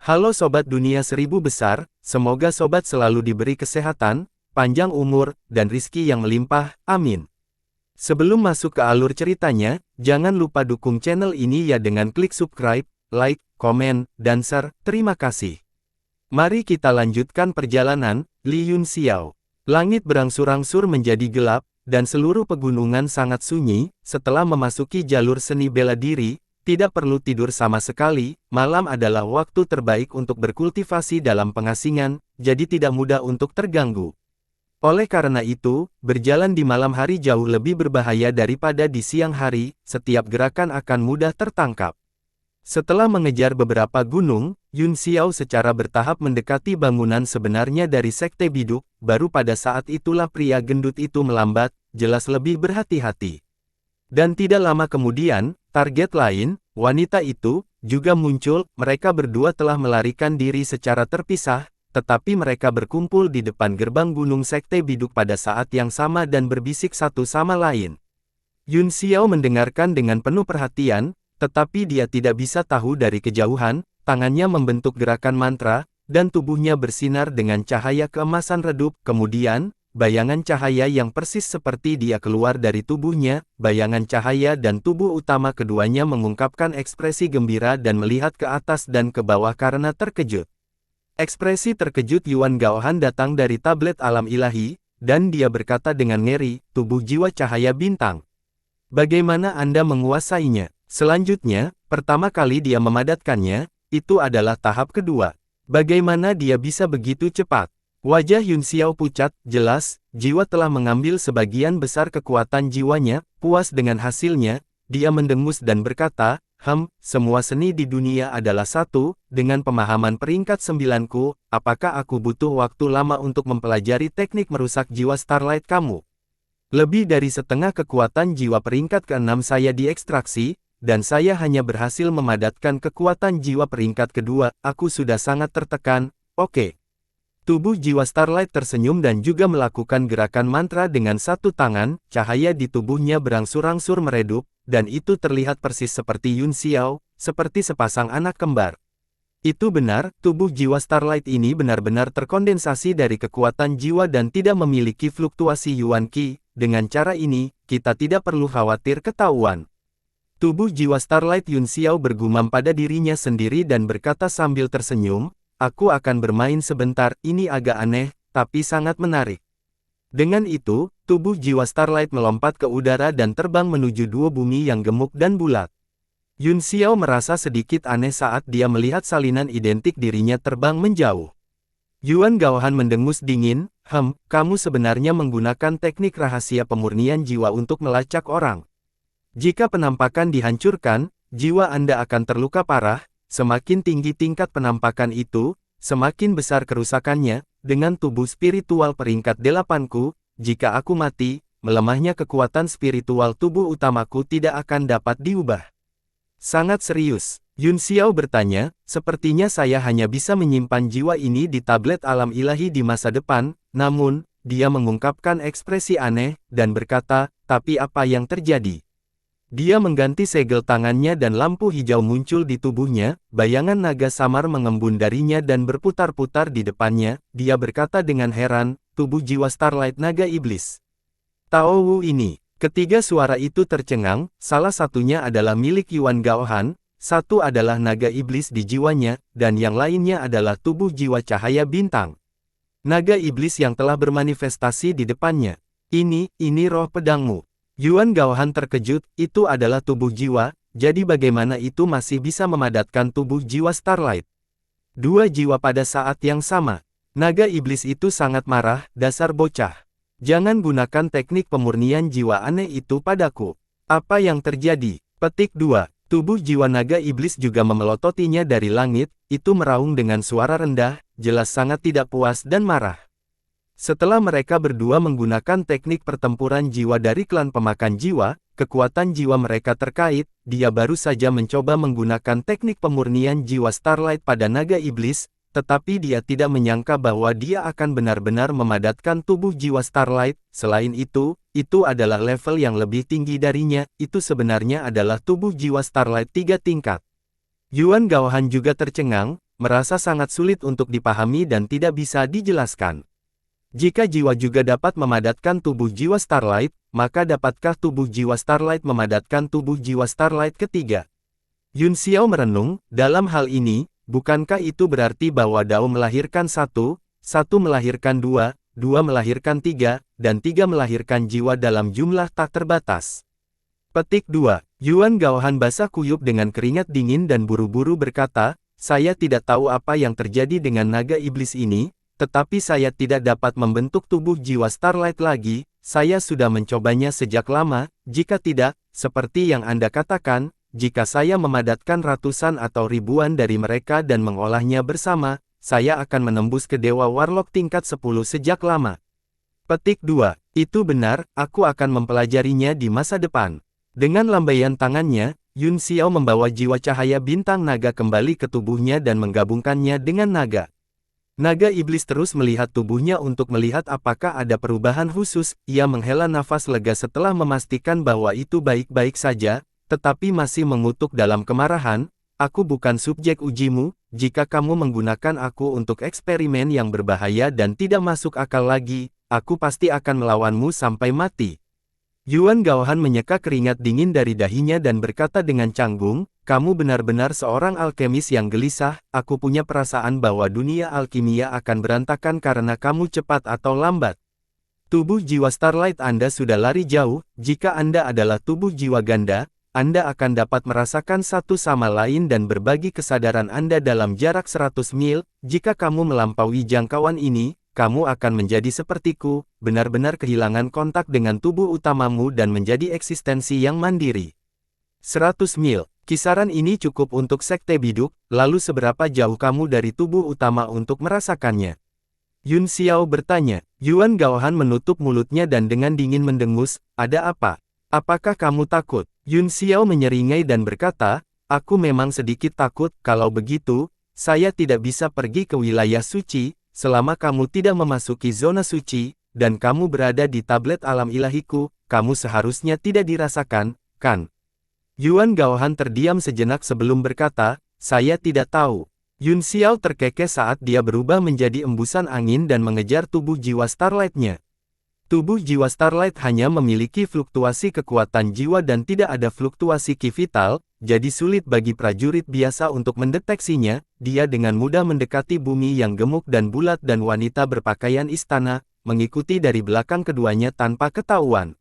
Halo Sobat Dunia Seribu Besar, semoga Sobat selalu diberi kesehatan, panjang umur, dan rizki yang melimpah, amin. Sebelum masuk ke alur ceritanya, jangan lupa dukung channel ini ya dengan klik subscribe, like, komen, dan share, terima kasih. Mari kita lanjutkan perjalanan, Li Yunxiao. Langit berangsur-angsur menjadi gelap, dan seluruh pegunungan sangat sunyi. Setelah memasuki jalur seni bela diri, tidak perlu tidur sama sekali. Malam adalah waktu terbaik untuk berkultivasi dalam pengasingan, jadi tidak mudah untuk terganggu. Oleh karena itu, berjalan di malam hari jauh lebih berbahaya daripada di siang hari. Setiap gerakan akan mudah tertangkap. Setelah mengejar beberapa gunung, Yunxiao secara bertahap mendekati bangunan sebenarnya dari Sekte Biduk. Baru pada saat itulah pria gendut itu melambat, jelas lebih berhati-hati. Dan tidak lama kemudian, target lain, wanita itu, juga muncul. Mereka berdua telah melarikan diri secara terpisah, tetapi mereka berkumpul di depan gerbang gunung Sekte Biduk pada saat yang sama dan berbisik satu sama lain. Yunxiao mendengarkan dengan penuh perhatian, tetapi dia tidak bisa tahu dari kejauhan. Tangannya membentuk gerakan mantra, dan tubuhnya bersinar dengan cahaya keemasan redup. Kemudian, bayangan cahaya yang persis seperti dia keluar dari tubuhnya. Bayangan cahaya dan tubuh utama keduanya mengungkapkan ekspresi gembira dan melihat ke atas dan ke bawah karena terkejut. Ekspresi terkejut Yuan Gaohan datang dari tablet alam ilahi, dan dia berkata dengan ngeri, tubuh jiwa cahaya bintang. Bagaimana Anda menguasainya? Selanjutnya, pertama kali dia memadatkannya, itu adalah tahap kedua. Bagaimana dia bisa begitu cepat? Wajah Yunxiao pucat, jelas, jiwa telah mengambil sebagian besar kekuatan jiwanya. Puas dengan hasilnya, dia mendengus dan berkata, semua seni di dunia adalah satu. Dengan pemahaman peringkat 9-ku, apakah aku butuh waktu lama untuk mempelajari teknik merusak jiwa Starlight kamu? Lebih dari setengah kekuatan jiwa peringkat ke-6 saya diekstraksi, dan saya hanya berhasil memadatkan kekuatan jiwa peringkat kedua. Aku sudah sangat tertekan. Oke. Tubuh jiwa Starlight tersenyum dan juga melakukan gerakan mantra dengan satu tangan. Cahaya di tubuhnya berangsur-angsur meredup, dan itu terlihat persis seperti Yunxiao, seperti sepasang anak kembar. Itu benar, tubuh jiwa Starlight ini benar-benar terkondensasi dari kekuatan jiwa dan tidak memiliki fluktuasi Yuan Qi. Dengan cara ini, kita tidak perlu khawatir ketahuan. Tubuh jiwa Starlight Yunxiao bergumam pada dirinya sendiri dan berkata sambil tersenyum, aku akan bermain sebentar. Ini agak aneh, tapi sangat menarik. Dengan itu, tubuh jiwa Starlight melompat ke udara dan terbang menuju dua bumi yang gemuk dan bulat. Yunxiao merasa sedikit aneh saat dia melihat salinan identik dirinya terbang menjauh. Yuan Gaohan mendengus dingin, kamu sebenarnya menggunakan teknik rahasia pemurnian jiwa untuk melacak orang. Jika penampakan dihancurkan, jiwa Anda akan terluka parah. Semakin tinggi tingkat penampakan itu, semakin besar kerusakannya. Dengan tubuh spiritual peringkat 8-ku, jika aku mati, melemahnya kekuatan spiritual tubuh utamaku tidak akan dapat diubah. Sangat serius, Yunxiao bertanya, sepertinya saya hanya bisa menyimpan jiwa ini di tablet alam ilahi di masa depan. Namun, dia mengungkapkan ekspresi aneh, dan berkata, tapi apa yang terjadi? Dia mengganti segel tangannya dan lampu hijau muncul di tubuhnya. Bayangan naga samar mengembun darinya dan berputar-putar di depannya. Dia berkata dengan heran, tubuh jiwa Starlight naga iblis. Tao Wu ini. Ketiga suara itu tercengang, salah satunya adalah milik Yuan Gaohan, satu adalah naga iblis di jiwanya, dan yang lainnya adalah tubuh jiwa cahaya bintang. Naga iblis yang telah bermanifestasi di depannya. Ini roh pedangmu. Yuan Gaohan terkejut, itu adalah tubuh jiwa, jadi bagaimana itu masih bisa memadatkan tubuh jiwa Starlight? Dua jiwa pada saat yang sama. Naga iblis itu sangat marah, dasar bocah. Jangan gunakan teknik pemurnian jiwa aneh itu padaku. Apa yang terjadi? Petik 2. Tubuh jiwa naga iblis juga memelototinya dari langit, itu meraung dengan suara rendah, jelas sangat tidak puas dan marah. Setelah mereka berdua menggunakan teknik pertempuran jiwa dari klan pemakan jiwa, kekuatan jiwa mereka terkait. Dia baru saja mencoba menggunakan teknik pemurnian jiwa Starlight pada naga iblis, tetapi dia tidak menyangka bahwa dia akan benar-benar memadatkan tubuh jiwa Starlight. Selain itu adalah level yang lebih tinggi darinya. Itu sebenarnya adalah tubuh jiwa Starlight 3 tingkat. Yuan Gaohan juga tercengang, merasa sangat sulit untuk dipahami dan tidak bisa dijelaskan. Jika jiwa juga dapat memadatkan tubuh jiwa Starlight, maka dapatkah tubuh jiwa Starlight memadatkan tubuh jiwa Starlight ketiga? Yun Xiao merenung, dalam hal ini, bukankah itu berarti bahwa Dao melahirkan satu, satu melahirkan dua, dua melahirkan tiga, dan tiga melahirkan jiwa dalam jumlah tak terbatas. Petik 2. Yuan Gaohan basah kuyup dengan keringat dingin dan buru-buru berkata, saya tidak tahu apa yang terjadi dengan naga iblis ini, tetapi saya tidak dapat membentuk tubuh jiwa Starlight lagi, saya sudah mencobanya sejak lama, jika tidak, seperti yang Anda katakan, jika saya memadatkan ratusan atau ribuan dari mereka dan mengolahnya bersama, saya akan menembus ke Dewa Warlock tingkat 10 sejak lama. Petik 2. Itu benar, aku akan mempelajarinya di masa depan. Dengan lambaian tangannya, Yun Xiao membawa jiwa cahaya bintang naga kembali ke tubuhnya dan menggabungkannya dengan naga. Naga iblis terus melihat tubuhnya untuk melihat apakah ada perubahan khusus, ia menghela nafas lega setelah memastikan bahwa itu baik-baik saja, tetapi masih mengutuk dalam kemarahan, aku bukan subjek ujimu, jika kamu menggunakan aku untuk eksperimen yang berbahaya dan tidak masuk akal lagi, aku pasti akan melawanmu sampai mati. Yuan Gaohan menyeka keringat dingin dari dahinya dan berkata dengan canggung, kamu benar-benar seorang alkemis yang gelisah, aku punya perasaan bahwa dunia alkimia akan berantakan karena kamu cepat atau lambat. Tubuh jiwa Starlight Anda sudah lari jauh, jika Anda adalah tubuh jiwa ganda, Anda akan dapat merasakan satu sama lain dan berbagi kesadaran Anda dalam jarak 100 mil, jika kamu melampaui jangkauan ini, kamu akan menjadi sepertiku, benar-benar kehilangan kontak dengan tubuh utamamu dan menjadi eksistensi yang mandiri. 100 mil, kisaran ini cukup untuk sekte biduk, lalu seberapa jauh kamu dari tubuh utama untuk merasakannya? Yun Xiao bertanya. Yuan Gaohan menutup mulutnya dan dengan dingin mendengus, ada apa? Apakah kamu takut? Yun Xiao menyeringai dan berkata, aku memang sedikit takut, kalau begitu, saya tidak bisa pergi ke wilayah suci, selama kamu tidak memasuki zona suci, dan kamu berada di tablet alam ilahiku, kamu seharusnya tidak dirasakan, kan? Yuan Gaohan terdiam sejenak sebelum berkata, saya tidak tahu. Yun Xiao terkekeh saat dia berubah menjadi embusan angin dan mengejar tubuh jiwa Starlight-nya. Tubuh jiwa Starlight hanya memiliki fluktuasi kekuatan jiwa dan tidak ada fluktuasi ki vital, jadi sulit bagi prajurit biasa untuk mendeteksinya. Dia dengan mudah mendekati bumi yang gemuk dan bulat dan wanita berpakaian istana, mengikuti dari belakang keduanya tanpa ketahuan.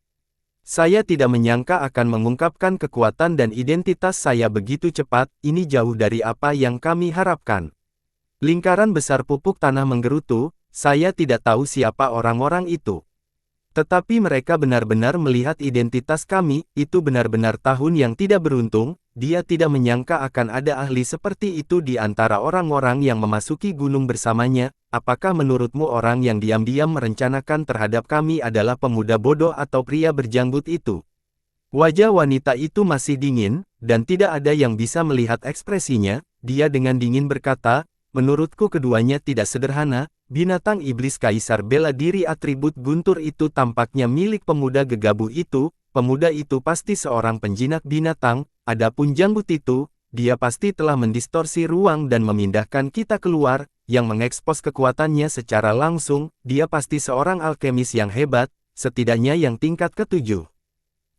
Saya tidak menyangka akan mengungkapkan kekuatan dan identitas saya begitu cepat, ini jauh dari apa yang kami harapkan. Lingkaran besar pupuk tanah menggerutu, saya tidak tahu siapa orang-orang itu. Tetapi mereka benar-benar melihat identitas kami, itu benar-benar tahun yang tidak beruntung, dia tidak menyangka akan ada ahli seperti itu di antara orang-orang yang memasuki gunung bersamanya. Apakah menurutmu orang yang diam-diam merencanakan terhadap kami adalah pemuda bodoh atau pria berjanggut itu? Wajah wanita itu masih dingin, dan tidak ada yang bisa melihat ekspresinya. Dia dengan dingin berkata, menurutku keduanya tidak sederhana. Binatang iblis kaisar bela diri atribut guntur itu tampaknya milik pemuda gegabah itu. Pemuda itu pasti seorang penjinak binatang, adapun janggut itu, dia pasti telah mendistorsi ruang dan memindahkan kita keluar, yang mengekspos kekuatannya secara langsung. Dia pasti seorang alkemis yang hebat, setidaknya yang tingkat ke-7.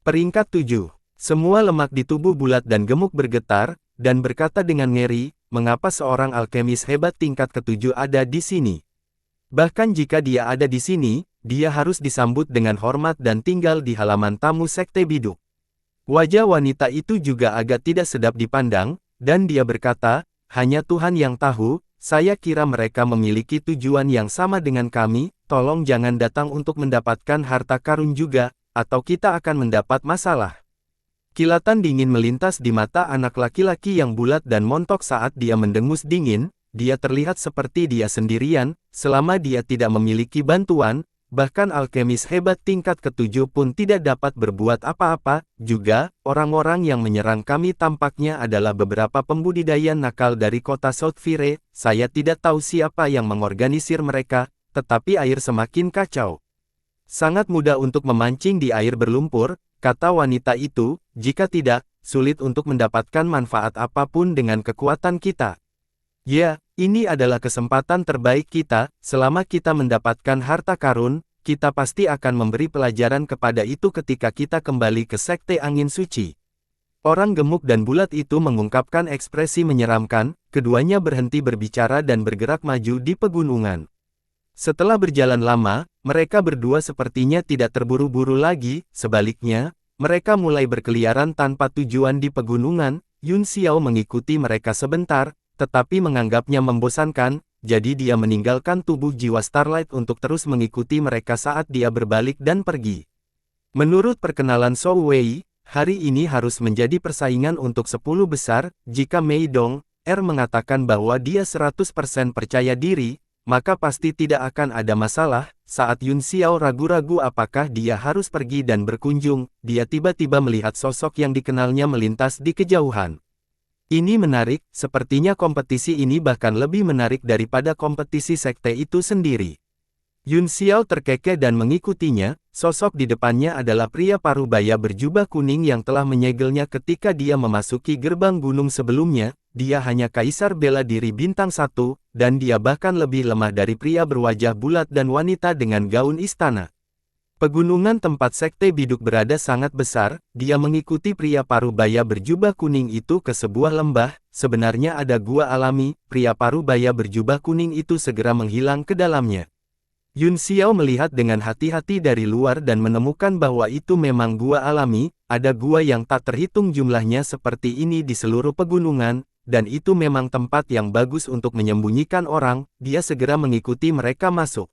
Peringkat 7. Semua lemak di tubuh bulat dan gemuk bergetar, dan berkata dengan ngeri, mengapa seorang alkemis hebat tingkat ke-7 ada di sini? Bahkan jika dia ada di sini, dia harus disambut dengan hormat dan tinggal di halaman tamu sekte biduk. Wajah wanita itu juga agak tidak sedap dipandang, dan dia berkata, hanya Tuhan yang tahu, saya kira mereka memiliki tujuan yang sama dengan kami, tolong jangan datang untuk mendapatkan harta karun juga, atau kita akan mendapat masalah. Kilatan dingin melintas di mata anak laki-laki yang bulat dan montok saat dia mendengus dingin. Dia terlihat seperti dia sendirian, selama dia tidak memiliki bantuan, bahkan alkemis hebat tingkat ke-7 pun tidak dapat berbuat apa-apa. Juga, orang-orang yang menyerang kami tampaknya adalah beberapa pembudidaya nakal dari kota South Fire. Saya tidak tahu siapa yang mengorganisir mereka, tetapi air semakin kacau. Sangat mudah untuk memancing di air berlumpur, kata wanita itu, jika tidak, sulit untuk mendapatkan manfaat apapun dengan kekuatan kita. Ya, Ini adalah kesempatan terbaik kita, selama kita mendapatkan harta karun, kita pasti akan memberi pelajaran kepada itu ketika kita kembali ke Sekte Angin Suci. Orang gemuk dan bulat itu mengungkapkan ekspresi menyeramkan, keduanya berhenti berbicara dan bergerak maju di pegunungan. Setelah berjalan lama, mereka berdua sepertinya tidak terburu-buru lagi, sebaliknya, mereka mulai berkeliaran tanpa tujuan di pegunungan. Yun Xiao mengikuti mereka sebentar, tetapi menganggapnya membosankan, jadi dia meninggalkan tubuh jiwa Starlight untuk terus mengikuti mereka saat dia berbalik dan pergi. Menurut perkenalan Shou Wei, hari ini harus menjadi persaingan untuk 10 besar, jika Mei Dong, mengatakan bahwa dia 100% percaya diri, maka pasti tidak akan ada masalah. Saat Yun Xiao ragu-ragu apakah dia harus pergi dan berkunjung, dia tiba-tiba melihat sosok yang dikenalnya melintas di kejauhan. Ini menarik, sepertinya kompetisi ini bahkan lebih menarik daripada kompetisi sekte itu sendiri. Yun Xiao terkekeh dan mengikutinya, sosok di depannya adalah pria parubaya berjubah kuning yang telah menyegelnya ketika dia memasuki gerbang gunung sebelumnya. Dia hanya kaisar bela diri bintang 1, dan dia bahkan lebih lemah dari pria berwajah bulat dan wanita dengan gaun istana. Pegunungan tempat sekte biduk berada sangat besar, dia mengikuti pria parubaya berjubah kuning itu ke sebuah lembah, sebenarnya ada gua alami, pria parubaya berjubah kuning itu segera menghilang ke dalamnya. Yun Xiao melihat dengan hati-hati dari luar dan menemukan bahwa itu memang gua alami, ada gua yang tak terhitung jumlahnya seperti ini di seluruh pegunungan, dan itu memang tempat yang bagus untuk menyembunyikan orang. Dia segera mengikuti mereka masuk.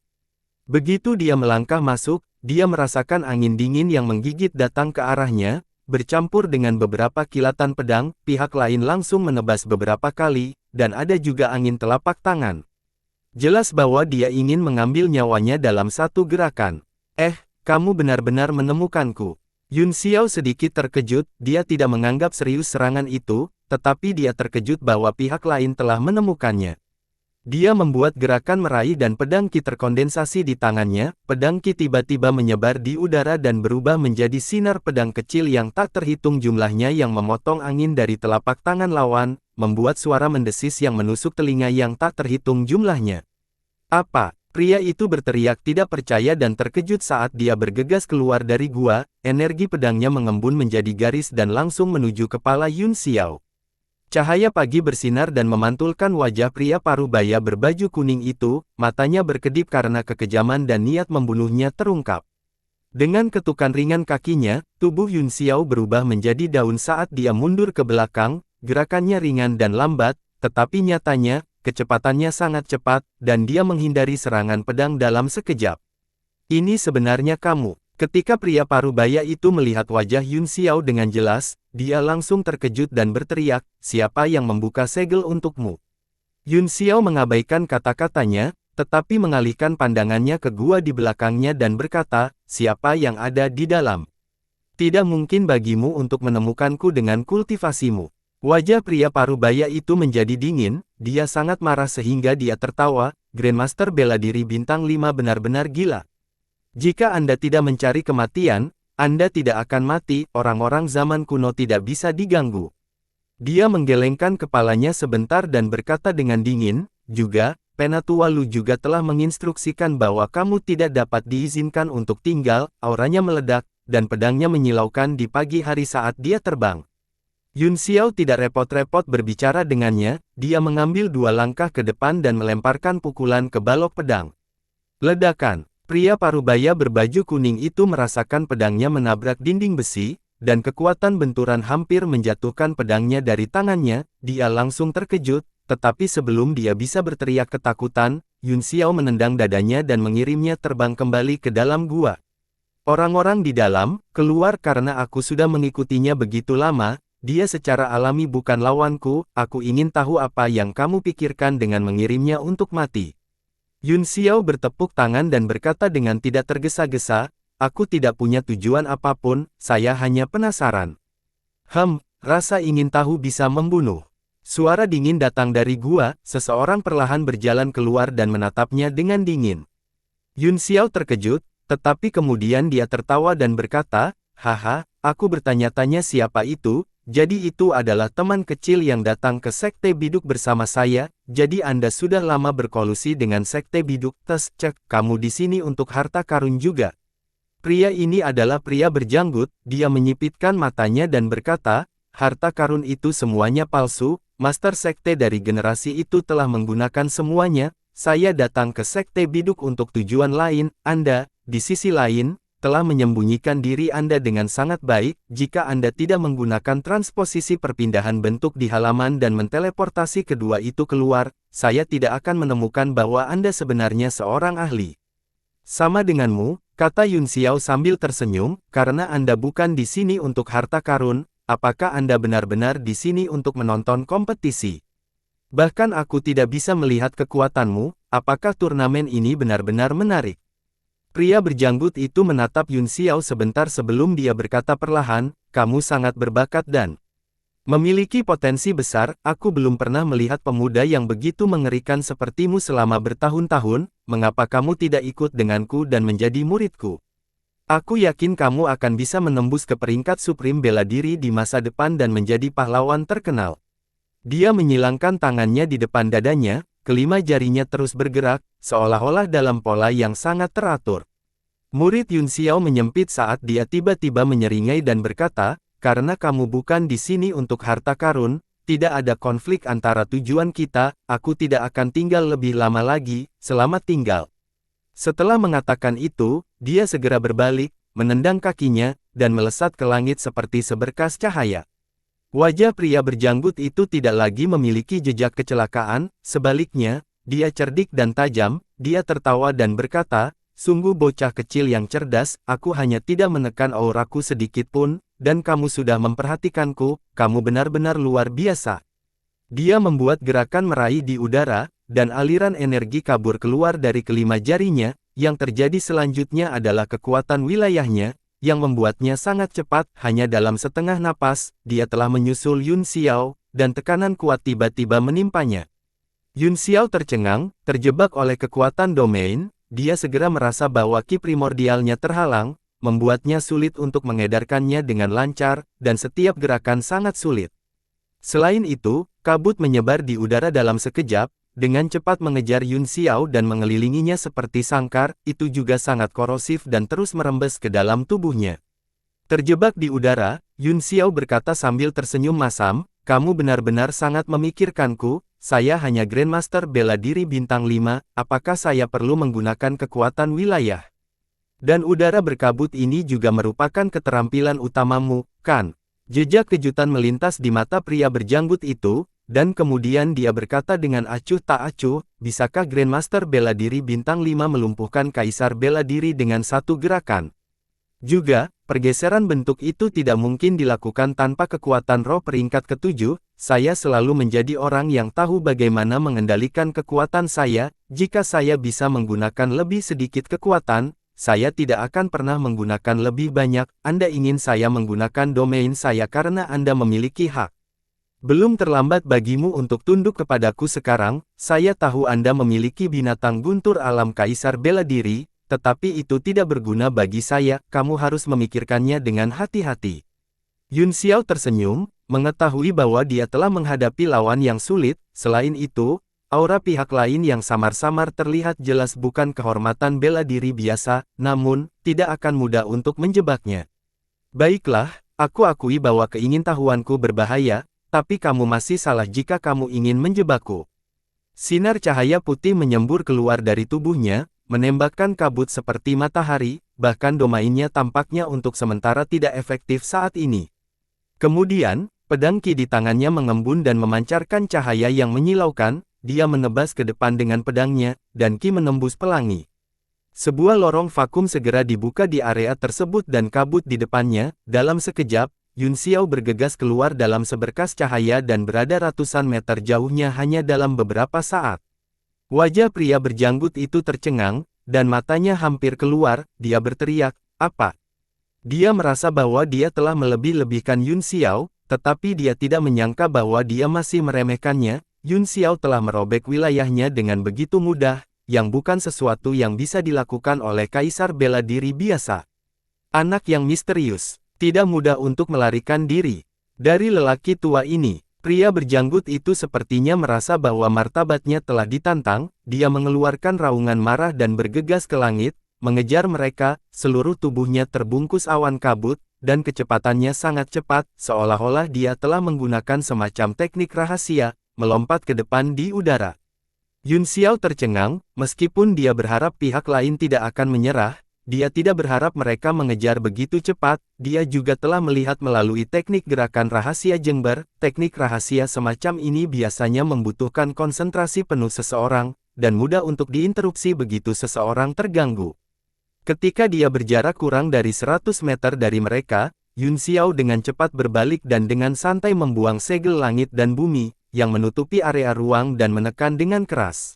Begitu dia melangkah masuk, dia merasakan angin dingin yang menggigit datang ke arahnya, bercampur dengan beberapa kilatan pedang. Pihak lain langsung menebas beberapa kali, dan ada juga angin telapak tangan. Jelas bahwa dia ingin mengambil nyawanya dalam satu gerakan. Kamu benar-benar menemukanku. Yun Xiao sedikit terkejut, dia tidak menganggap serius serangan itu, tetapi dia terkejut bahwa pihak lain telah menemukannya. Dia membuat gerakan meraih dan pedang Qi terkondensasi di tangannya. Pedang Qi tiba-tiba menyebar di udara dan berubah menjadi sinar pedang kecil yang tak terhitung jumlahnya yang memotong angin dari telapak tangan lawan, membuat suara mendesis yang menusuk telinga yang tak terhitung jumlahnya. Apa? Pria itu berteriak tidak percaya dan terkejut saat dia bergegas keluar dari gua. Energi pedangnya mengembun menjadi garis dan langsung menuju kepala Yun Xiao. Cahaya pagi bersinar dan memantulkan wajah pria parubaya berbaju kuning itu, matanya berkedip karena kekejaman dan niat membunuhnya terungkap. Dengan ketukan ringan kakinya, tubuh Yun Xiao berubah menjadi daun saat dia mundur ke belakang, gerakannya ringan dan lambat, tetapi nyatanya, kecepatannya sangat cepat, dan dia menghindari serangan pedang dalam sekejap. Ini sebenarnya kamu. Ketika pria parubaya itu melihat wajah Yun Xiao dengan jelas, dia langsung terkejut dan berteriak, siapa yang membuka segel untukmu? Yun Xiao mengabaikan kata-katanya, tetapi mengalihkan pandangannya ke gua di belakangnya dan berkata, siapa yang ada di dalam? Tidak mungkin bagimu untuk menemukanku dengan kultivasimu. Wajah pria parubaya itu menjadi dingin, dia sangat marah sehingga dia tertawa. Grandmaster bela diri bintang 5 benar-benar gila. Jika Anda tidak mencari kematian, Anda tidak akan mati. Orang-orang zaman kuno tidak bisa diganggu. Dia menggelengkan kepalanya sebentar dan berkata dengan dingin, juga, Penatua Lu juga telah menginstruksikan bahwa kamu tidak dapat diizinkan untuk tinggal. Auranya meledak, dan pedangnya menyilaukan di pagi hari saat dia terbang. Yun Xiao tidak repot-repot berbicara dengannya, dia mengambil 2 langkah ke depan dan melemparkan pukulan ke balok pedang. Ledakan. Pria parubaya berbaju kuning itu merasakan pedangnya menabrak dinding besi, dan kekuatan benturan hampir menjatuhkan pedangnya dari tangannya. Dia langsung terkejut, tetapi sebelum dia bisa berteriak ketakutan, Yun Xiao menendang dadanya dan mengirimnya terbang kembali ke dalam gua. Orang-orang di dalam, keluar karena aku sudah mengikutinya begitu lama, dia secara alami bukan lawanku, aku ingin tahu apa yang kamu pikirkan dengan mengirimnya untuk mati. Yun Xiao bertepuk tangan dan berkata dengan tidak tergesa-gesa, aku tidak punya tujuan apapun, saya hanya penasaran. Rasa ingin tahu bisa membunuh. Suara dingin datang dari gua, seseorang perlahan berjalan keluar dan menatapnya dengan dingin. Yun Xiao terkejut, tetapi kemudian dia tertawa dan berkata, haha, aku bertanya-tanya siapa itu. jadi itu adalah teman kecil yang datang ke Sekte Biduk bersama saya, jadi Anda sudah lama berkolusi dengan Sekte Biduk. Tes cek, kamu di sini untuk harta karun juga. Pria ini adalah pria berjanggut, dia menyipitkan matanya dan berkata, harta karun itu semuanya palsu, Master Sekte dari generasi itu telah menggunakan semuanya, saya datang ke Sekte Biduk untuk tujuan lain, Anda, di sisi lain, telah menyembunyikan diri Anda dengan sangat baik, jika Anda tidak menggunakan transposisi perpindahan bentuk di halaman dan menteleportasi kedua itu keluar, saya tidak akan menemukan bahwa Anda sebenarnya seorang ahli. Sama denganmu, kata Yun Xiao sambil tersenyum, karena Anda bukan di sini untuk harta karun, apakah Anda benar-benar di sini untuk menonton kompetisi? Bahkan aku tidak bisa melihat kekuatanmu, apakah turnamen ini benar-benar menarik? Pria berjanggut itu menatap Yun Xiao sebentar sebelum dia berkata perlahan, kamu sangat berbakat dan memiliki potensi besar, aku belum pernah melihat pemuda yang begitu mengerikan sepertimu selama bertahun-tahun, mengapa kamu tidak ikut denganku dan menjadi muridku? Aku yakin kamu akan bisa menembus ke peringkat Supreme bela diri di masa depan dan menjadi pahlawan terkenal. Dia menyilangkan tangannya di depan dadanya, kelima jarinya terus bergerak, seolah-olah dalam pola yang sangat teratur. Murid Yun Xiao menyempit saat dia tiba-tiba menyeringai dan berkata, karena kamu bukan di sini untuk harta karun, tidak ada konflik antara tujuan kita, aku tidak akan tinggal lebih lama lagi, selamat tinggal. Setelah mengatakan itu, dia segera berbalik, menendang kakinya, dan melesat ke langit seperti seberkas cahaya. Wajah pria berjanggut itu tidak lagi memiliki jejak kecelakaan, sebaliknya, dia cerdik dan tajam, dia tertawa dan berkata, sungguh bocah kecil yang cerdas, aku hanya tidak menekan auraku sedikit pun, dan kamu sudah memperhatikanku, kamu benar-benar luar biasa. Dia membuat gerakan meraih di udara, dan aliran energi kabur keluar dari kelima jarinya, yang terjadi selanjutnya adalah kekuatan wilayahnya, yang membuatnya sangat cepat, hanya dalam setengah napas, dia telah menyusul Yun Xiao, dan tekanan kuat tiba-tiba menimpanya. Yun Xiao tercengang, terjebak oleh kekuatan domain, dia segera merasa bahwa ki primordialnya terhalang, membuatnya sulit untuk mengedarkannya dengan lancar, dan setiap gerakan sangat sulit. Selain itu, kabut menyebar di udara dalam sekejap, dengan cepat mengejar Yun Xiao dan mengelilinginya seperti sangkar, itu juga sangat korosif dan terus merembes ke dalam tubuhnya. Terjebak di udara, Yun Xiao berkata sambil tersenyum masam, kamu benar-benar sangat memikirkanku, saya hanya Grandmaster bela diri bintang 5, apakah saya perlu menggunakan kekuatan wilayah? Dan udara berkabut ini juga merupakan keterampilan utamamu, kan? Jejak kejutan melintas di mata pria berjanggut itu, dan kemudian dia berkata dengan acuh tak acuh, bisakah Grandmaster bela diri bintang 5 melumpuhkan Kaisar bela diri dengan satu gerakan? Juga, pergeseran bentuk itu tidak mungkin dilakukan tanpa kekuatan roh peringkat ke-7, saya selalu menjadi orang yang tahu bagaimana mengendalikan kekuatan saya, jika saya bisa menggunakan lebih sedikit kekuatan, saya tidak akan pernah menggunakan lebih banyak, Anda ingin saya menggunakan domain saya karena Anda memiliki hak. Belum terlambat bagimu untuk tunduk kepadaku sekarang, saya tahu Anda memiliki binatang guntur alam Kaisar bela diri, tetapi itu tidak berguna bagi saya, kamu harus memikirkannya dengan hati-hati. Yun Xiao tersenyum, mengetahui bahwa dia telah menghadapi lawan yang sulit, selain itu, aura pihak lain yang samar-samar terlihat jelas bukan kehormatan bela diri biasa, namun, tidak akan mudah untuk menjebaknya. Baiklah, aku akui bahwa keingintahuanku berbahaya, tapi kamu masih salah jika kamu ingin menjebakku. Sinar cahaya putih menyembur keluar dari tubuhnya, menembakkan kabut seperti matahari, bahkan domainnya tampaknya untuk sementara tidak efektif saat ini. Kemudian, pedang ki di tangannya mengembun dan memancarkan cahaya yang menyilaukan, dia menebas ke depan dengan pedangnya, dan ki menembus pelangi. Sebuah lorong vakum segera dibuka di area tersebut dan kabut di depannya, dalam sekejap, Yun Xiao bergegas keluar dalam seberkas cahaya dan berada ratusan meter jauhnya hanya dalam beberapa saat. Wajah pria berjanggut itu tercengang, dan matanya hampir keluar, dia berteriak, apa? Dia merasa bahwa dia telah melebih-lebihkan Yun Xiao, tetapi dia tidak menyangka bahwa dia masih meremehkannya. Yun Xiao telah merobek wilayahnya dengan begitu mudah, yang bukan sesuatu yang bisa dilakukan oleh Kaisar bela diri biasa. Anak yang misterius. Tidak mudah untuk melarikan diri. Dari lelaki tua ini, pria berjanggut itu sepertinya merasa bahwa martabatnya telah ditantang, dia mengeluarkan raungan marah dan bergegas ke langit, mengejar mereka, seluruh tubuhnya terbungkus awan kabut, dan kecepatannya sangat cepat, seolah-olah dia telah menggunakan semacam teknik rahasia, melompat ke depan di udara. Yun Xiao tercengang, meskipun dia berharap pihak lain tidak akan menyerah, dia tidak berharap mereka mengejar begitu cepat, dia juga telah melihat melalui teknik gerakan rahasia jengber, teknik rahasia semacam ini biasanya membutuhkan konsentrasi penuh seseorang, dan mudah untuk diinterupsi begitu seseorang terganggu. Ketika dia berjarak kurang dari 100 meter dari mereka, Yun Xiao dengan cepat berbalik dan dengan santai membuang segel langit dan bumi, yang menutupi area ruang dan menekan dengan keras.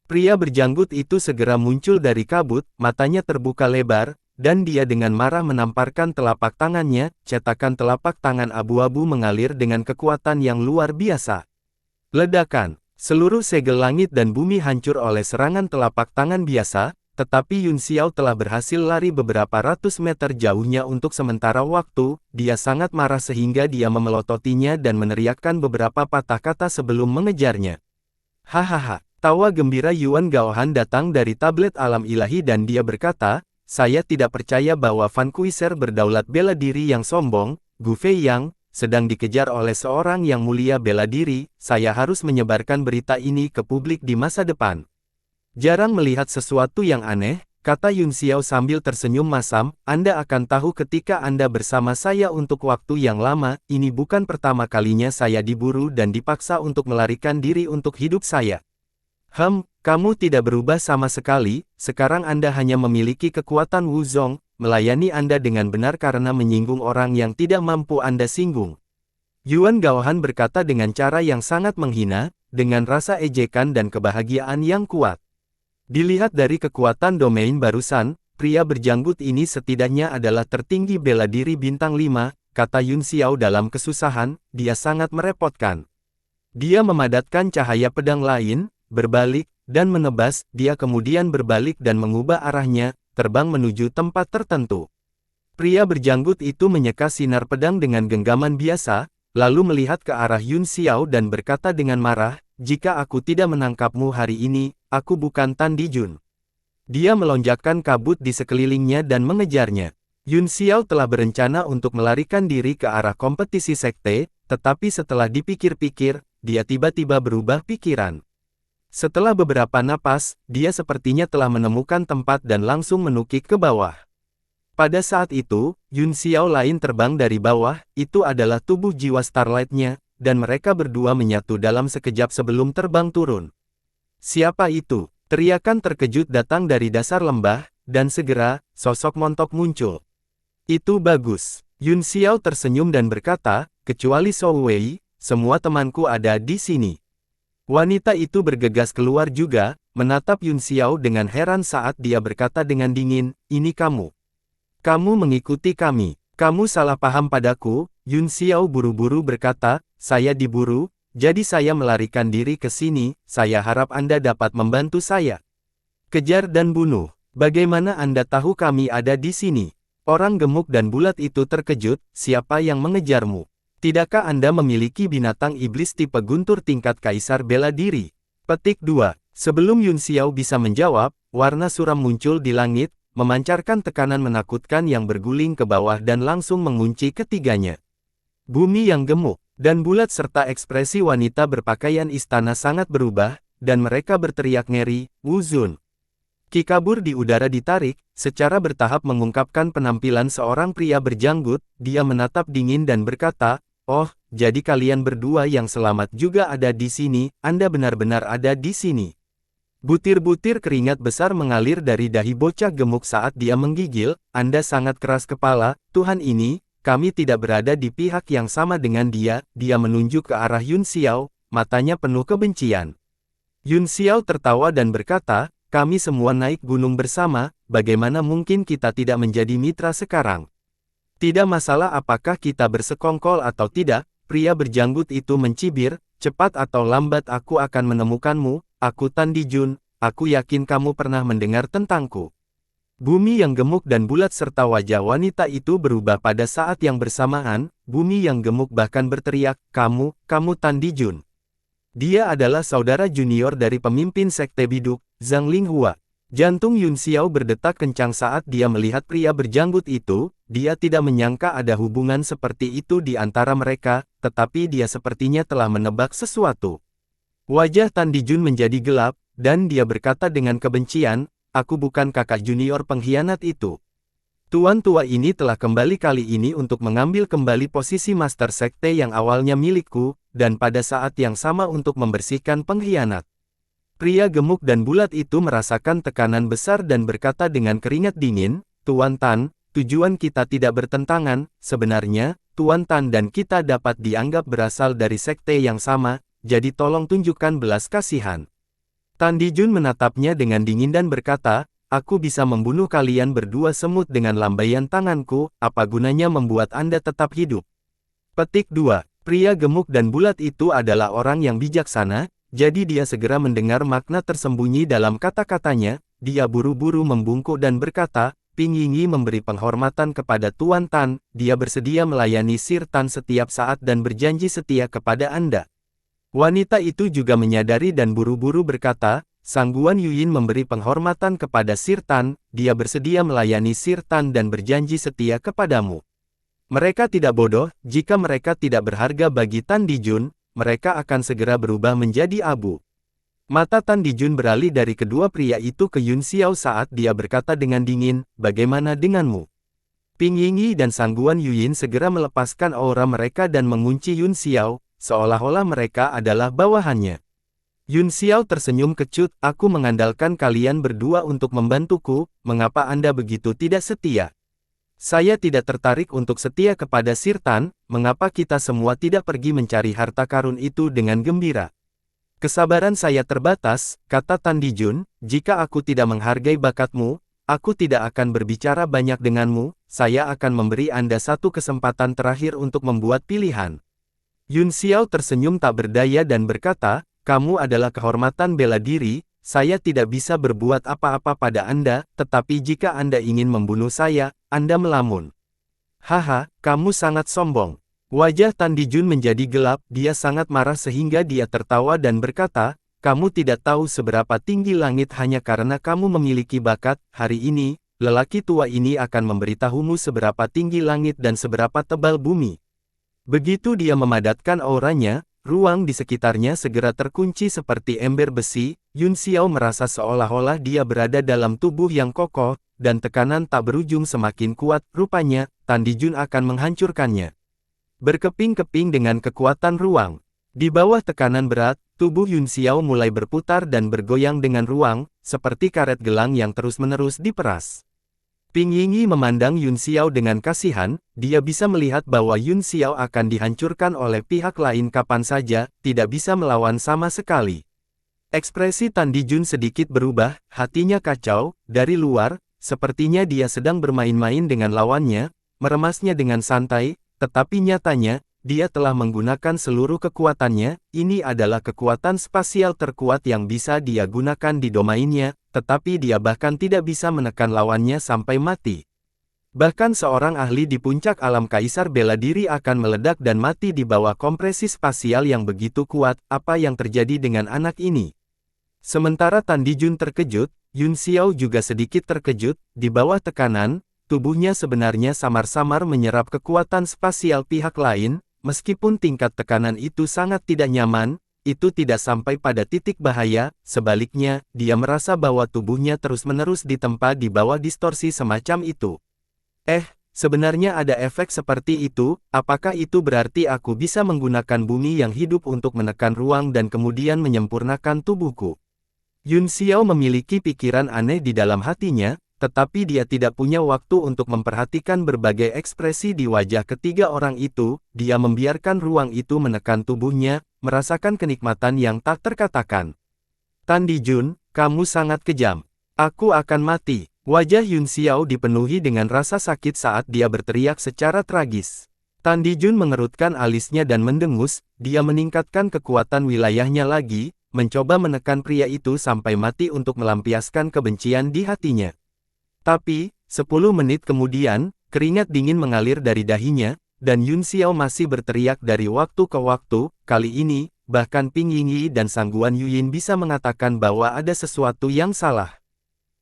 Pria berjanggut itu segera muncul dari kabut, matanya terbuka lebar, dan dia dengan marah menamparkan telapak tangannya, cetakan telapak tangan abu-abu mengalir dengan kekuatan yang luar biasa. Ledakan, seluruh segel langit dan bumi hancur oleh serangan telapak tangan biasa, tetapi Yun Xiao telah berhasil lari beberapa ratus meter jauhnya untuk sementara waktu, dia sangat marah sehingga dia memelototinya dan meneriakkan beberapa patah kata sebelum mengejarnya. Hahaha. Tawa gembira Yuan Gaohan datang dari tablet alam ilahi dan dia berkata, saya tidak percaya bahwa Fan Kuiser berdaulat bela diri yang sombong, Gu Fei Yang, sedang dikejar oleh seorang yang mulia bela diri, saya harus menyebarkan berita ini ke publik di masa depan. Jarang melihat sesuatu yang aneh, kata Yun Xiao sambil tersenyum masam, Anda akan tahu ketika Anda bersama saya untuk waktu yang lama, ini bukan pertama kalinya saya diburu dan dipaksa untuk melarikan diri untuk hidup saya. Kamu tidak berubah sama sekali, sekarang Anda hanya memiliki kekuatan Wuzong, melayani Anda dengan benar karena menyinggung orang yang tidak mampu Anda singgung. Yuan Gaohan berkata dengan cara yang sangat menghina, dengan rasa ejekan dan kebahagiaan yang kuat. Dilihat dari kekuatan domain barusan, pria berjanggut ini setidaknya adalah tertinggi bela diri bintang 5, kata Yun Xiao dalam kesusahan, dia sangat merepotkan. Dia memadatkan cahaya pedang lain, berbalik, dan menebas, dia kemudian berbalik dan mengubah arahnya, terbang menuju tempat tertentu. Pria berjanggut itu menyeka sinar pedang dengan genggaman biasa, lalu melihat ke arah Yun Xiao dan berkata dengan marah, jika aku tidak menangkapmu hari ini, aku bukan Tan Dijun. Dia melonjakkan kabut di sekelilingnya dan mengejarnya. Yun Xiao telah berencana untuk melarikan diri ke arah kompetisi sekte, tetapi setelah dipikir-pikir, dia tiba-tiba berubah pikiran. Setelah beberapa napas, dia sepertinya telah menemukan tempat dan langsung menukik ke bawah. Pada saat itu, Yun Xiao lain terbang dari bawah, itu adalah tubuh jiwa Starlight-nya, dan mereka berdua menyatu dalam sekejap sebelum terbang turun. Siapa itu? Teriakan terkejut datang dari dasar lembah, dan segera, sosok montok muncul. Itu bagus. Yun Xiao tersenyum dan berkata, kecuali Shou Wei, semua temanku ada di sini. Wanita itu bergegas keluar juga, menatap Yun Xiao dengan heran saat dia berkata dengan dingin, ini kamu. Kamu mengikuti kami. Kamu salah paham padaku, Yun Xiao buru-buru berkata, saya diburu, jadi saya melarikan diri ke sini, saya harap Anda dapat membantu saya. Kejar dan bunuh. Bagaimana Anda tahu kami ada di sini? Orang gemuk dan bulat itu terkejut, siapa yang mengejarmu? Tidakkah Anda memiliki binatang iblis tipe guntur tingkat kaisar bela diri? Petik 2. Sebelum Yun Xiao bisa menjawab, warna suram muncul di langit, memancarkan tekanan menakutkan yang berguling ke bawah dan langsung mengunci ketiganya. Bumi yang gemuk dan bulat serta ekspresi wanita berpakaian istana sangat berubah, dan mereka berteriak ngeri, Wuzun. Ki kabur di udara ditarik, secara bertahap mengungkapkan penampilan seorang pria berjanggut, dia menatap dingin dan berkata, oh, jadi kalian berdua yang selamat juga ada di sini, Anda benar-benar ada di sini. Butir-butir keringat besar mengalir dari dahi bocah gemuk saat dia menggigil, Anda sangat keras kepala, Tuhan ini, kami tidak berada di pihak yang sama dengan dia, dia menunjuk ke arah Yun Xiao, matanya penuh kebencian. Yun Xiao tertawa dan berkata, kami semua naik gunung bersama, bagaimana mungkin kita tidak menjadi mitra sekarang? Tidak masalah apakah kita bersekongkol atau tidak, pria berjanggut itu mencibir, cepat atau lambat aku akan menemukanmu, aku Tan Dijun, aku yakin kamu pernah mendengar tentangku. Bumi yang gemuk dan bulat serta wajah wanita itu berubah pada saat yang bersamaan. Bumi yang gemuk bahkan berteriak, kamu Tan Dijun. Dia adalah saudara junior dari pemimpin sekte biduk, Zhang Linghua. Jantung Yun Xiao berdetak kencang saat dia melihat pria berjanggut itu. Dia tidak menyangka ada hubungan seperti itu di antara mereka, tetapi dia sepertinya telah menebak sesuatu. Wajah Tan Dijun menjadi gelap, dan dia berkata dengan kebencian, aku bukan kakak junior pengkhianat itu. Tuan tua ini telah kembali kali ini untuk mengambil kembali posisi Master Sekte yang awalnya milikku, dan pada saat yang sama untuk membersihkan pengkhianat. Pria gemuk dan bulat itu merasakan tekanan besar dan berkata dengan keringat dingin, Tuan Tan, tujuan kita tidak bertentangan, sebenarnya, Tuan Tan dan kita dapat dianggap berasal dari sekte yang sama, jadi tolong tunjukkan belas kasihan. Tan Dijun menatapnya dengan dingin dan berkata, aku bisa membunuh kalian berdua semut dengan lambaian tanganku, apa gunanya membuat Anda tetap hidup? Petik 2. Pria gemuk dan bulat itu adalah orang yang bijaksana, jadi dia segera mendengar makna tersembunyi dalam kata-katanya, dia buru-buru membungkuk dan berkata, Ping Yingyi memberi penghormatan kepada Tuan Tan, dia bersedia melayani Sir Tan setiap saat dan berjanji setia kepada Anda. Wanita itu juga menyadari dan buru-buru berkata, Sang Guan Yuyin memberi penghormatan kepada Sir Tan, dia bersedia melayani Sir Tan dan berjanji setia kepadamu. Mereka tidak bodoh, jika mereka tidak berharga bagi Tan Dijun, mereka akan segera berubah menjadi abu. Mata Tan Dijun beralih dari kedua pria itu ke Yun Xiao saat dia berkata dengan dingin, bagaimana denganmu? Ping Yingyi dan Sang Guan Yuyin segera melepaskan aura mereka dan mengunci Yun Xiao, seolah-olah mereka adalah bawahannya. Yun Xiao tersenyum kecut, aku mengandalkan kalian berdua untuk membantuku, mengapa Anda begitu tidak setia? Saya tidak tertarik untuk setia kepada Sir Tan, mengapa kita semua tidak pergi mencari harta karun itu dengan gembira? Kesabaran saya terbatas, kata Tan Dijun, jika aku tidak menghargai bakatmu, aku tidak akan berbicara banyak denganmu, saya akan memberi Anda satu kesempatan terakhir untuk membuat pilihan. Yun Xiao tersenyum tak berdaya dan berkata, kamu adalah kehormatan bela diri, saya tidak bisa berbuat apa-apa pada Anda, tetapi jika Anda ingin membunuh saya, Anda melamun. Haha, kamu sangat sombong. Wajah Tan Dijun menjadi gelap, dia sangat marah sehingga dia tertawa dan berkata, kamu tidak tahu seberapa tinggi langit hanya karena kamu memiliki bakat, hari ini, lelaki tua ini akan memberitahumu seberapa tinggi langit dan seberapa tebal bumi. Begitu dia memadatkan auranya, ruang di sekitarnya segera terkunci seperti ember besi. Yun Xiao merasa seolah-olah dia berada dalam tubuh yang kokoh, dan tekanan tak berujung semakin kuat, rupanya, Tan Dijun akan menghancurkannya. Berkeping-keping dengan kekuatan ruang. Di bawah tekanan berat, tubuh Yun Xiao mulai berputar dan bergoyang dengan ruang, seperti karet gelang yang terus-menerus diperas. Ping Yingyi memandang Yun Xiao dengan kasihan, dia bisa melihat bahwa Yun Xiao akan dihancurkan oleh pihak lain kapan saja, tidak bisa melawan sama sekali. Ekspresi Tan Dijun sedikit berubah, hatinya kacau, dari luar, sepertinya dia sedang bermain-main dengan lawannya, meremasnya dengan santai, tetapi nyatanya, dia telah menggunakan seluruh kekuatannya, ini adalah kekuatan spasial terkuat yang bisa dia gunakan di domainnya, tetapi dia bahkan tidak bisa menekan lawannya sampai mati. Bahkan seorang ahli di puncak alam kaisar bela diri akan meledak dan mati di bawah kompresi spasial yang begitu kuat, apa yang terjadi dengan anak ini? Sementara Tan Dijun terkejut, Yun Xiao juga sedikit terkejut, di bawah tekanan, tubuhnya sebenarnya samar-samar menyerap kekuatan spasial pihak lain, meskipun tingkat tekanan itu sangat tidak nyaman, itu tidak sampai pada titik bahaya, sebaliknya, dia merasa bahwa tubuhnya terus-menerus ditempa di bawah distorsi semacam itu. Sebenarnya ada efek seperti itu, apakah itu berarti aku bisa menggunakan bumi yang hidup untuk menekan ruang dan kemudian menyempurnakan tubuhku? Yun Xiao memiliki pikiran aneh di dalam hatinya, tetapi dia tidak punya waktu untuk memperhatikan berbagai ekspresi di wajah ketiga orang itu, dia membiarkan ruang itu menekan tubuhnya, merasakan kenikmatan yang tak terkatakan. Tan Dijun, kamu sangat kejam. Aku akan mati. Wajah Yun Xiao dipenuhi dengan rasa sakit saat dia berteriak secara tragis. Tan Dijun mengerutkan alisnya dan mendengus, dia meningkatkan kekuatan wilayahnya lagi, mencoba menekan pria itu sampai mati untuk melampiaskan kebencian di hatinya. Tapi, 10 menit kemudian, keringat dingin mengalir dari dahinya, dan Yun Xiao masih berteriak dari waktu ke waktu. Kali ini, bahkan Ping Yingyi dan Sang Guan Yuyin bisa mengatakan bahwa ada sesuatu yang salah.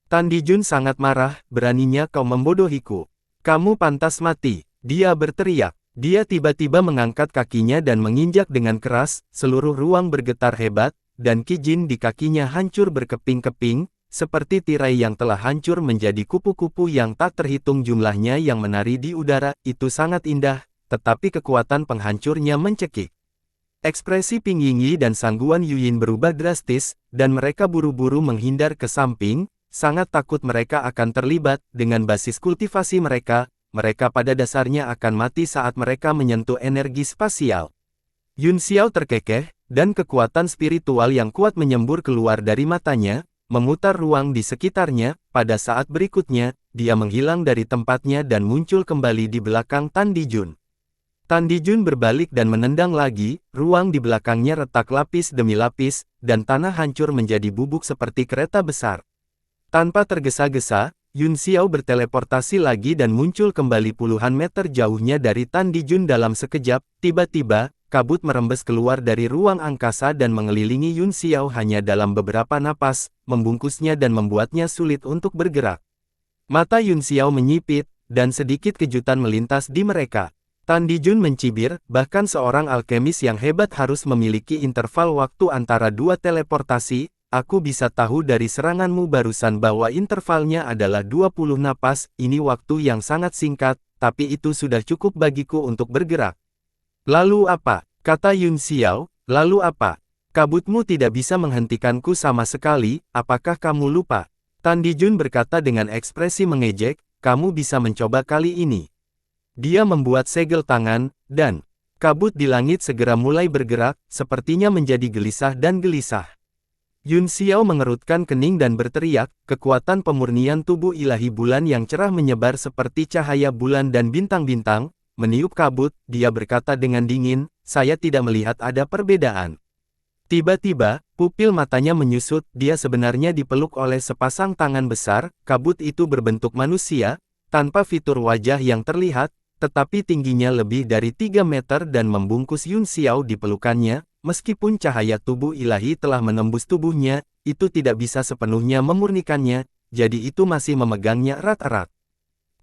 Tan Dijun sangat marah, beraninya kau membodohiku. Kamu pantas mati, dia berteriak. Dia tiba-tiba mengangkat kakinya dan menginjak dengan keras, seluruh ruang bergetar hebat, dan Qi Jin di kakinya hancur berkeping-keping, seperti tirai yang telah hancur menjadi kupu-kupu yang tak terhitung jumlahnya yang menari di udara. Itu sangat indah, tetapi kekuatan penghancurnya mencekik. Ekspresi Ping Yingyi dan Sang Guan Yuyin berubah drastis, dan mereka buru-buru menghindar ke samping, sangat takut mereka akan terlibat dengan basis kultivasi mereka. Mereka pada dasarnya akan mati saat mereka menyentuh energi spasial. Yun Xiao terkekeh, dan kekuatan spiritual yang kuat menyembur keluar dari matanya, memutar ruang di sekitarnya. Pada saat berikutnya, dia menghilang dari tempatnya dan muncul kembali di belakang Tan Dijun. Tan Dijun berbalik dan menendang lagi, ruang di belakangnya retak lapis demi lapis, dan tanah hancur menjadi bubuk seperti kereta besar. Tanpa tergesa-gesa, Yun Xiao berteleportasi lagi dan muncul kembali puluhan meter jauhnya dari Tan Dijun dalam sekejap. Tiba-tiba, kabut merembes keluar dari ruang angkasa dan mengelilingi Yun Xiao hanya dalam beberapa napas, membungkusnya dan membuatnya sulit untuk bergerak. Mata Yun Xiao menyipit, dan sedikit kejutan melintas di mereka. Tan Dijun mencibir, bahkan seorang alkemis yang hebat harus memiliki interval waktu antara dua teleportasi. Aku bisa tahu dari seranganmu barusan bahwa intervalnya adalah 20 napas, ini waktu yang sangat singkat, tapi itu sudah cukup bagiku untuk bergerak. Lalu apa? Kata Yun Xiao, lalu apa? Kabutmu tidak bisa menghentikanku sama sekali, apakah kamu lupa? Tan Dijun berkata dengan ekspresi mengejek, kamu bisa mencoba kali ini. Dia membuat segel tangan, dan kabut di langit segera mulai bergerak, sepertinya menjadi gelisah dan gelisah. Yun Xiao mengerutkan kening dan berteriak, kekuatan pemurnian tubuh ilahi bulan yang cerah menyebar seperti cahaya bulan dan bintang-bintang, meniup kabut. Dia berkata dengan dingin, saya tidak melihat ada perbedaan. Tiba-tiba, pupil matanya menyusut, dia sebenarnya dipeluk oleh sepasang tangan besar, kabut itu berbentuk manusia, tanpa fitur wajah yang terlihat, tetapi tingginya lebih dari 3 meter dan membungkus Yun Xiao di pelukannya. Meskipun cahaya tubuh ilahi telah menembus tubuhnya, itu tidak bisa sepenuhnya memurnikannya, jadi itu masih memegangnya erat-erat.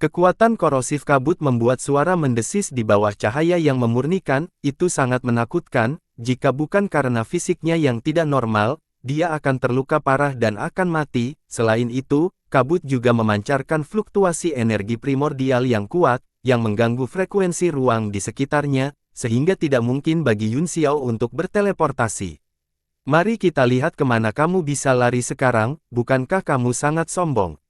Kekuatan korosif kabut membuat suara mendesis di bawah cahaya yang memurnikan. Itu sangat menakutkan. Jika bukan karena fisiknya yang tidak normal, dia akan terluka parah dan akan mati. Selain itu, kabut juga memancarkan fluktuasi energi primordial yang kuat, yang mengganggu frekuensi ruang di sekitarnya, sehingga tidak mungkin bagi Yun Xiao untuk berteleportasi. Mari kita lihat kemana kamu bisa lari sekarang, bukankah kamu sangat sombong?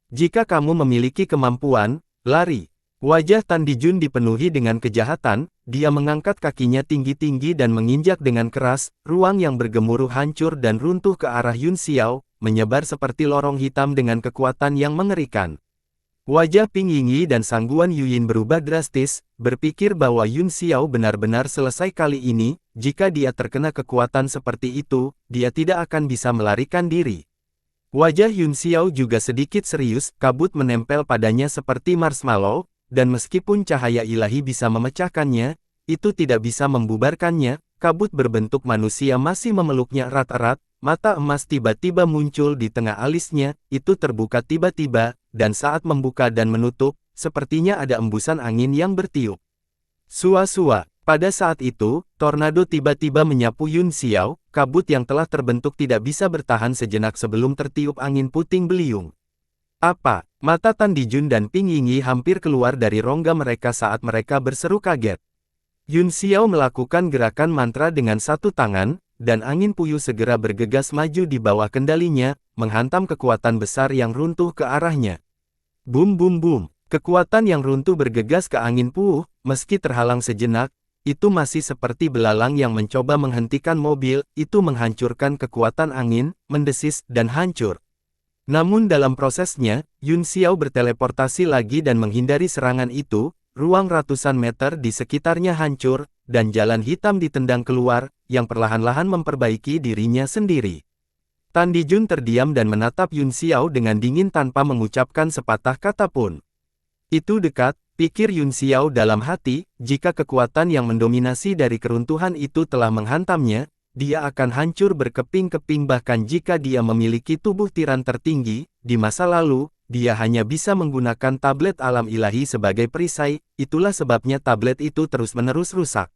Jika kamu memiliki kemampuan, lari. Wajah Tan Dijun dipenuhi dengan kejahatan, dia mengangkat kakinya tinggi-tinggi dan menginjak dengan keras, ruang yang bergemuruh hancur dan runtuh ke arah Yun Xiao, menyebar seperti lorong hitam dengan kekuatan yang mengerikan. Wajah Ping Yingyi dan Sang Guan Yuyin berubah drastis, berpikir bahwa Yun Xiao benar-benar selesai kali ini. Jika dia terkena kekuatan seperti itu, dia tidak akan bisa melarikan diri. Wajah Yun Xiao juga sedikit serius, kabut menempel padanya seperti marshmallow, dan meskipun cahaya ilahi bisa memecahkannya, itu tidak bisa membubarkannya. Kabut berbentuk manusia masih memeluknya erat-erat. Mata emas tiba-tiba muncul di tengah alisnya, itu terbuka tiba-tiba, dan saat membuka dan menutup, sepertinya ada embusan angin yang bertiup. Sua-sua. Pada saat itu, tornado tiba-tiba menyapu Yun Xiao, kabut yang telah terbentuk tidak bisa bertahan sejenak sebelum tertiup angin puting beliung. Apa? Mata Tan Dijun dan Ping Yingyi hampir keluar dari rongga mereka saat mereka berseru kaget. Yun Xiao melakukan gerakan mantra dengan satu tangan, dan angin puyuh segera bergegas maju di bawah kendalinya, menghantam kekuatan besar yang runtuh ke arahnya. Bum bum bum, kekuatan yang runtuh bergegas ke angin puyuh, meski terhalang sejenak, itu masih seperti belalang yang mencoba menghentikan mobil. Itu menghancurkan kekuatan angin, mendesis, dan hancur. Namun dalam prosesnya, Yun Xiao berteleportasi lagi dan menghindari serangan itu. Ruang ratusan meter di sekitarnya hancur, dan jalan hitam ditendang keluar, yang perlahan-lahan memperbaiki dirinya sendiri. Tan Dijun terdiam dan menatap Yun Xiao dengan dingin tanpa mengucapkan sepatah kata pun. Itu dekat, pikir Yun Xiao dalam hati, jika kekuatan yang mendominasi dari keruntuhan itu telah menghantamnya, dia akan hancur berkeping-keping bahkan jika dia memiliki tubuh tiran tertinggi, di masa lalu, dia hanya bisa menggunakan tablet alam ilahi sebagai perisai, itulah sebabnya tablet itu terus-menerus rusak.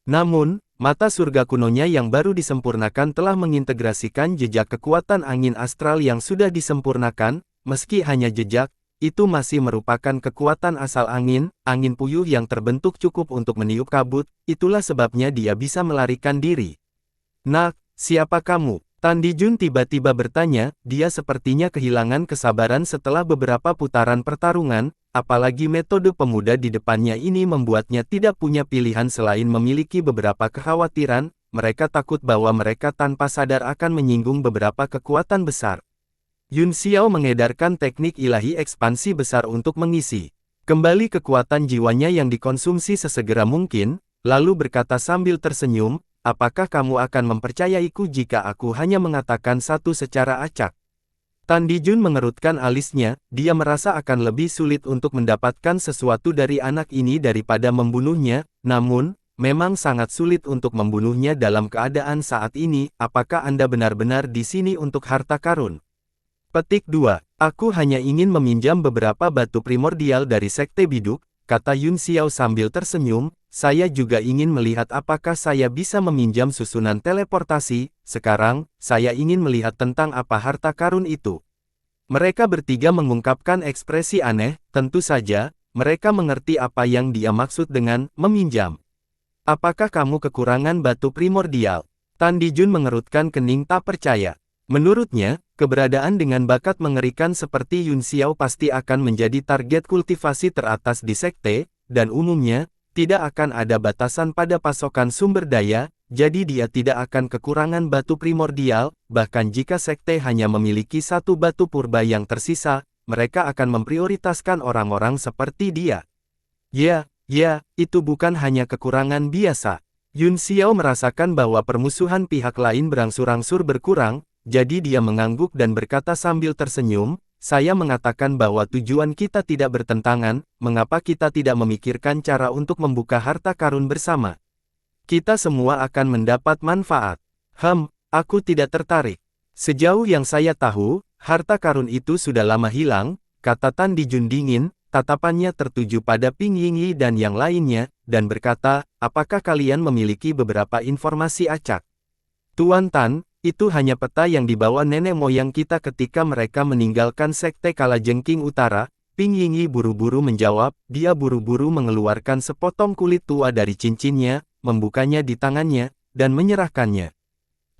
Namun, mata surga kunonya yang baru disempurnakan telah mengintegrasikan jejak kekuatan angin astral yang sudah disempurnakan, meski hanya jejak, itu masih merupakan kekuatan asal angin puyuh yang terbentuk cukup untuk meniup kabut, itulah sebabnya dia bisa melarikan diri. Nak, siapa kamu? Tan Dijun tiba-tiba bertanya, dia sepertinya kehilangan kesabaran setelah beberapa putaran pertarungan, apalagi metode pemuda di depannya ini membuatnya tidak punya pilihan selain memiliki beberapa kekhawatiran, mereka takut bahwa mereka tanpa sadar akan menyinggung beberapa kekuatan besar. Yun Xiao mengedarkan teknik ilahi ekspansi besar untuk mengisi kembali kekuatan jiwanya yang dikonsumsi sesegera mungkin, lalu berkata sambil tersenyum, apakah kamu akan mempercayaiku jika aku hanya mengatakan satu secara acak? Tan Dijun mengerutkan alisnya, dia merasa akan lebih sulit untuk mendapatkan sesuatu dari anak ini daripada membunuhnya, namun, memang sangat sulit untuk membunuhnya dalam keadaan saat ini, apakah Anda benar-benar di sini untuk harta karun? Petik 2. Aku hanya ingin meminjam beberapa batu primordial dari Sekte Biduk, kata Yun Xiao sambil tersenyum, saya juga ingin melihat apakah saya bisa meminjam susunan teleportasi, sekarang, saya ingin melihat tentang apa harta karun itu. Mereka bertiga mengungkapkan ekspresi aneh, tentu saja, mereka mengerti apa yang dia maksud dengan meminjam. Apakah kamu kekurangan batu primordial? Tan Dijun mengerutkan kening tak percaya. Menurutnya, keberadaan dengan bakat mengerikan seperti Yun Xiao pasti akan menjadi target kultivasi teratas di sekte, dan umumnya, tidak akan ada batasan pada pasokan sumber daya, jadi dia tidak akan kekurangan batu primordial, bahkan jika sekte hanya memiliki satu batu purba yang tersisa, mereka akan memprioritaskan orang-orang seperti dia. Ya, itu bukan hanya kekurangan biasa. Yun Xiao merasakan bahwa permusuhan pihak lain berangsur-angsur berkurang, jadi dia mengangguk dan berkata sambil tersenyum, saya mengatakan bahwa tujuan kita tidak bertentangan, mengapa kita tidak memikirkan cara untuk membuka harta karun bersama? Kita semua akan mendapat manfaat. Aku tidak tertarik. Sejauh yang saya tahu, harta karun itu sudah lama hilang, kata Tan Dijun dingin, tatapannya tertuju pada Ping Yingyi dan yang lainnya, dan berkata, apakah kalian memiliki beberapa informasi acak? Tuan Tan, itu hanya peta yang dibawa nenek moyang kita ketika mereka meninggalkan Sekte Kalajengking Utara. Ping Yingyi buru-buru menjawab, dia buru-buru mengeluarkan sepotong kulit tua dari cincinnya, membukanya di tangannya, dan menyerahkannya.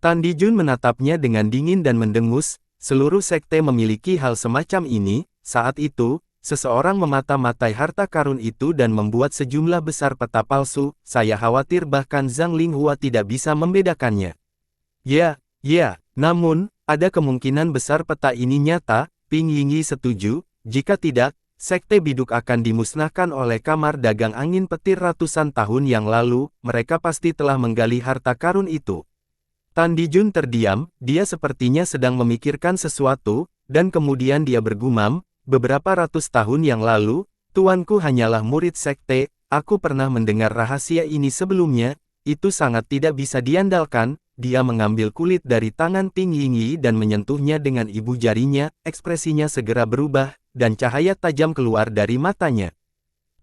Tan Dijun menatapnya dengan dingin dan mendengus, seluruh sekte memiliki hal semacam ini, saat itu, seseorang memata-matai harta karun itu dan membuat sejumlah besar peta palsu, saya khawatir bahkan Zhang Linghua tidak bisa membedakannya. Ya, namun, ada kemungkinan besar peta ini nyata, Ping Yingyi setuju, jika tidak, Sekte Biduk akan dimusnahkan oleh Kamar Dagang Angin Petir ratusan tahun yang lalu, mereka pasti telah menggali harta karun itu. Tan Dijun terdiam, dia sepertinya sedang memikirkan sesuatu, dan kemudian dia bergumam, beberapa ratus tahun yang lalu, tuanku hanyalah murid sekte, aku pernah mendengar rahasia ini sebelumnya, itu sangat tidak bisa diandalkan. Dia mengambil kulit dari tangan Ping Yingyi dan menyentuhnya dengan ibu jarinya, ekspresinya segera berubah, dan cahaya tajam keluar dari matanya.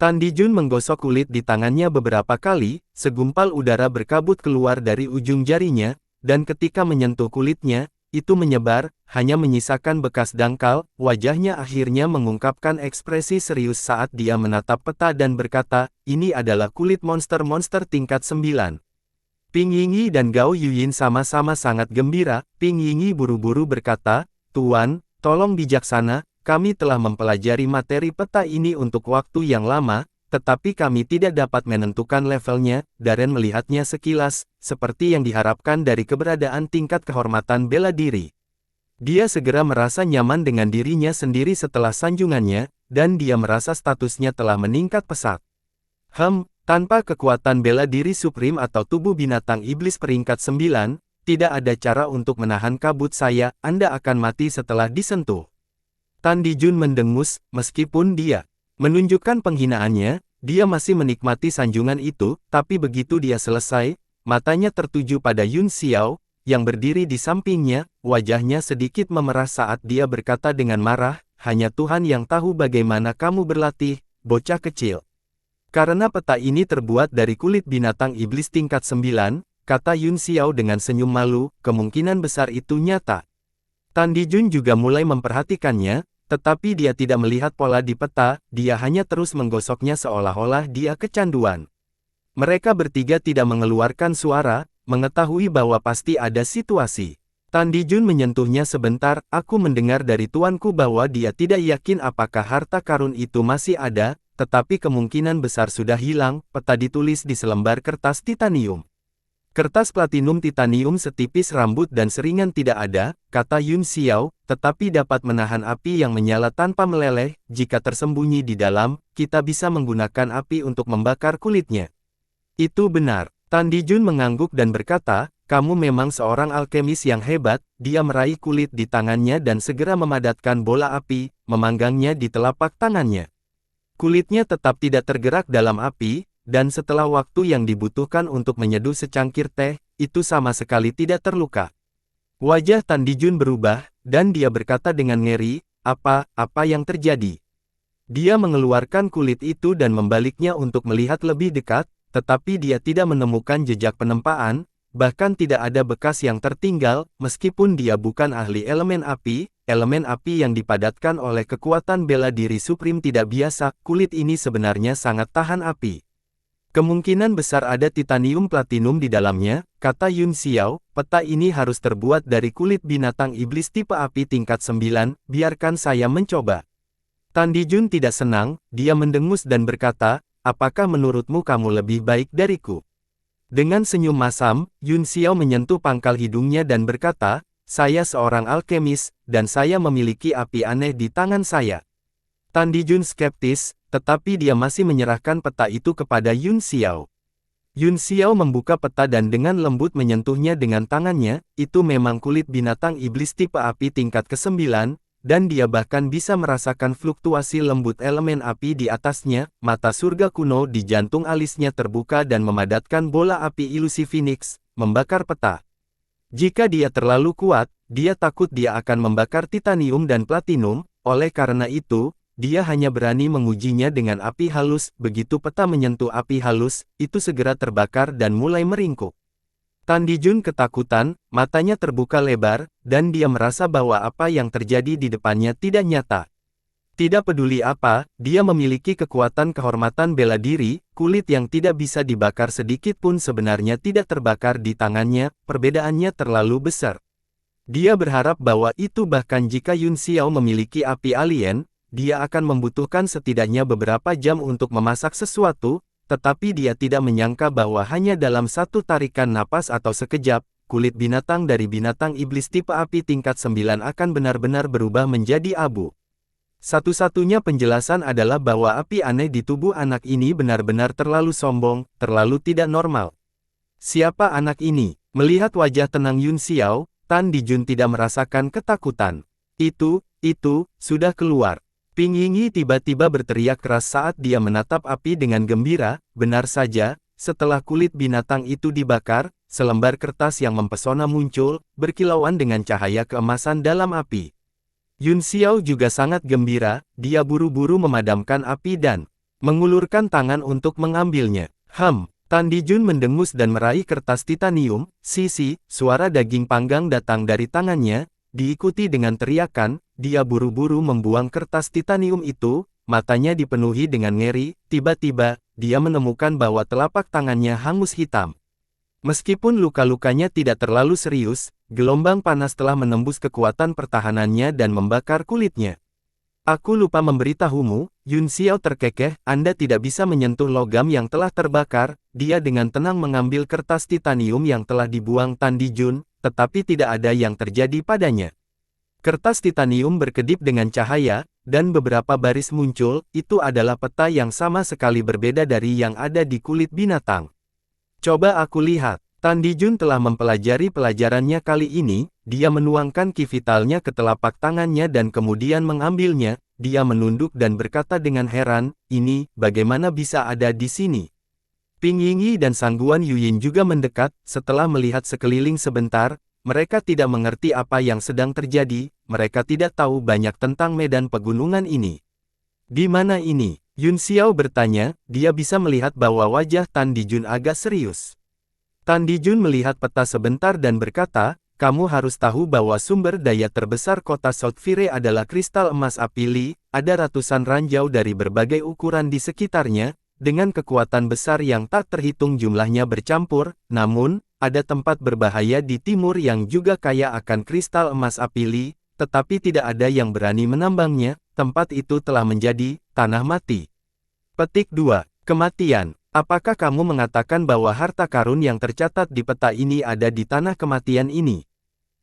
Tan Dijun menggosok kulit di tangannya beberapa kali, segumpal udara berkabut keluar dari ujung jarinya, dan ketika menyentuh kulitnya, itu menyebar, hanya menyisakan bekas dangkal, wajahnya akhirnya mengungkapkan ekspresi serius saat dia menatap peta dan berkata, ini adalah kulit monster-monster tingkat 9. Ping Yingyi dan Gao Yuyin sama-sama sangat gembira. Ping Yingyi buru-buru berkata, Tuan, tolong bijaksana, kami telah mempelajari materi peta ini untuk waktu yang lama, tetapi kami tidak dapat menentukan levelnya. Darren melihatnya sekilas, seperti yang diharapkan dari keberadaan tingkat kehormatan bela diri. Dia segera merasa nyaman dengan dirinya sendiri setelah sanjungannya, dan dia merasa statusnya telah meningkat pesat. Tanpa kekuatan bela diri Supreme atau tubuh binatang iblis peringkat 9, Tidak ada cara untuk menahan kabut saya, Anda akan mati setelah disentuh. Tan Dijun mendengus, meskipun dia menunjukkan penghinaannya, dia masih menikmati sanjungan itu, tapi begitu dia selesai, matanya tertuju pada Yun Xiao, yang berdiri di sampingnya, wajahnya sedikit memerah saat dia berkata dengan marah, hanya Tuhan yang tahu bagaimana kamu berlatih, bocah kecil. Karena peta ini terbuat dari kulit binatang iblis tingkat 9, kata Yun Xiao dengan senyum malu, kemungkinan besar itu nyata. Tan Dijun juga mulai memperhatikannya, tetapi dia tidak melihat pola di peta, dia hanya terus menggosoknya seolah-olah dia kecanduan. Mereka bertiga tidak mengeluarkan suara, mengetahui bahwa pasti ada situasi. Tan Dijun menyentuhnya sebentar, aku mendengar dari tuanku bahwa dia tidak yakin apakah harta karun itu masih ada, tetapi kemungkinan besar sudah hilang, peta ditulis di selembar kertas titanium. Kertas platinum titanium setipis rambut dan seringan tidak ada, kata Yun Xiao, tetapi dapat menahan api yang menyala tanpa meleleh, jika tersembunyi di dalam, kita bisa menggunakan api untuk membakar kulitnya. Itu benar. Tan Dijun mengangguk dan berkata, kamu memang seorang alkemis yang hebat, dia meraih kulit di tangannya dan segera memadatkan bola api, memanggangnya di telapak tangannya. Kulitnya tetap tidak tergerak dalam api, dan setelah waktu yang dibutuhkan untuk menyeduh secangkir teh, itu sama sekali tidak terluka. Wajah Tan Dijun berubah, dan dia berkata dengan ngeri, apa yang terjadi? Dia mengeluarkan kulit itu dan membaliknya untuk melihat lebih dekat, tetapi dia tidak menemukan jejak penempaan, bahkan tidak ada bekas yang tertinggal, meskipun dia bukan ahli elemen api yang dipadatkan oleh kekuatan bela diri suprim tidak biasa, kulit ini sebenarnya sangat tahan api. Kemungkinan besar ada titanium platinum di dalamnya, kata Yun Xiao, peta ini harus terbuat dari kulit binatang iblis tipe api tingkat 9, biarkan saya mencoba. Tan Dijun tidak senang, dia mendengus dan berkata, apakah menurutmu kamu lebih baik dariku? Dengan senyum masam, Yun Xiao menyentuh pangkal hidungnya dan berkata, saya seorang alkemis, dan saya memiliki api aneh di tangan saya. Tan Dijun skeptis, tetapi dia masih menyerahkan peta itu kepada Yun Xiao. Yun Xiao membuka peta dan dengan lembut menyentuhnya dengan tangannya, itu memang kulit binatang iblis tipe api tingkat ke-9, dan dia bahkan bisa merasakan fluktuasi lembut elemen api di atasnya, mata surga kuno di jantung alisnya terbuka dan memadatkan bola api ilusi Phoenix, membakar peta. Jika dia terlalu kuat, dia takut dia akan membakar titanium dan platinum, oleh karena itu, dia hanya berani mengujinya dengan api halus, begitu peta menyentuh api halus, itu segera terbakar dan mulai meringkuk. Tan Dijun ketakutan, matanya terbuka lebar, dan dia merasa bahwa apa yang terjadi di depannya tidak nyata. Tidak peduli apa, dia memiliki kekuatan kehormatan bela diri, kulit yang tidak bisa dibakar sedikit pun sebenarnya tidak terbakar di tangannya, perbedaannya terlalu besar. Dia berharap bahwa itu bahkan jika Yun Xiao memiliki api alien, dia akan membutuhkan setidaknya beberapa jam untuk memasak sesuatu, tetapi dia tidak menyangka bahwa hanya dalam satu tarikan napas atau sekejap, kulit binatang dari binatang iblis tipe api tingkat 9 akan benar-benar berubah menjadi abu. Satu-satunya penjelasan adalah bahwa api aneh di tubuh anak ini benar-benar terlalu sombong, terlalu tidak normal. Siapa anak ini? Melihat wajah tenang Yun Xiao, Tan Dijun tidak merasakan ketakutan. Itu, sudah keluar. Ping Yingyi tiba-tiba berteriak keras saat dia menatap api dengan gembira, benar saja, setelah kulit binatang itu dibakar, selembar kertas yang mempesona muncul, berkilauan dengan cahaya keemasan dalam api. Yun Xiao juga sangat gembira, dia buru-buru memadamkan api dan mengulurkan tangan untuk mengambilnya. Tan Dijun mendengus dan meraih kertas titanium, suara daging panggang datang dari tangannya, diikuti dengan teriakan, dia buru-buru membuang kertas titanium itu, matanya dipenuhi dengan ngeri, tiba-tiba, dia menemukan bahwa telapak tangannya hangus hitam. Meskipun luka-lukanya tidak terlalu serius, gelombang panas telah menembus kekuatan pertahanannya dan membakar kulitnya. Aku lupa memberitahumu, Yun Xiao terkekeh, Anda tidak bisa menyentuh logam yang telah terbakar, dia dengan tenang mengambil kertas titanium yang telah dibuang Tan Dijun, tetapi tidak ada yang terjadi padanya. Kertas titanium berkedip dengan cahaya, dan beberapa baris muncul, itu adalah peta yang sama sekali berbeda dari yang ada di kulit binatang. Coba aku lihat. Tan Dijun telah mempelajari pelajarannya kali ini, dia menuangkan ki vitalnya ke telapak tangannya dan kemudian mengambilnya, dia menunduk dan berkata dengan heran, ini, bagaimana bisa ada di sini? Ping Yingyi dan Sang Guan Yuyin juga mendekat, setelah melihat sekeliling sebentar, mereka tidak mengerti apa yang sedang terjadi, mereka tidak tahu banyak tentang medan pegunungan ini. Di mana ini? Yun Xiao bertanya, dia bisa melihat bahwa wajah Tan Dijun agak serius. Tan Dijun melihat peta sebentar dan berkata, kamu harus tahu bahwa sumber daya terbesar kota South Fire adalah kristal emas api Li, ada ratusan ranjau dari berbagai ukuran di sekitarnya, dengan kekuatan besar yang tak terhitung jumlahnya bercampur, namun, ada tempat berbahaya di timur yang juga kaya akan kristal emas api Li, tetapi tidak ada yang berani menambangnya, tempat itu telah menjadi tanah mati. Petik 2. Kematian. Apakah kamu mengatakan bahwa harta karun yang tercatat di peta ini ada di tanah kematian ini?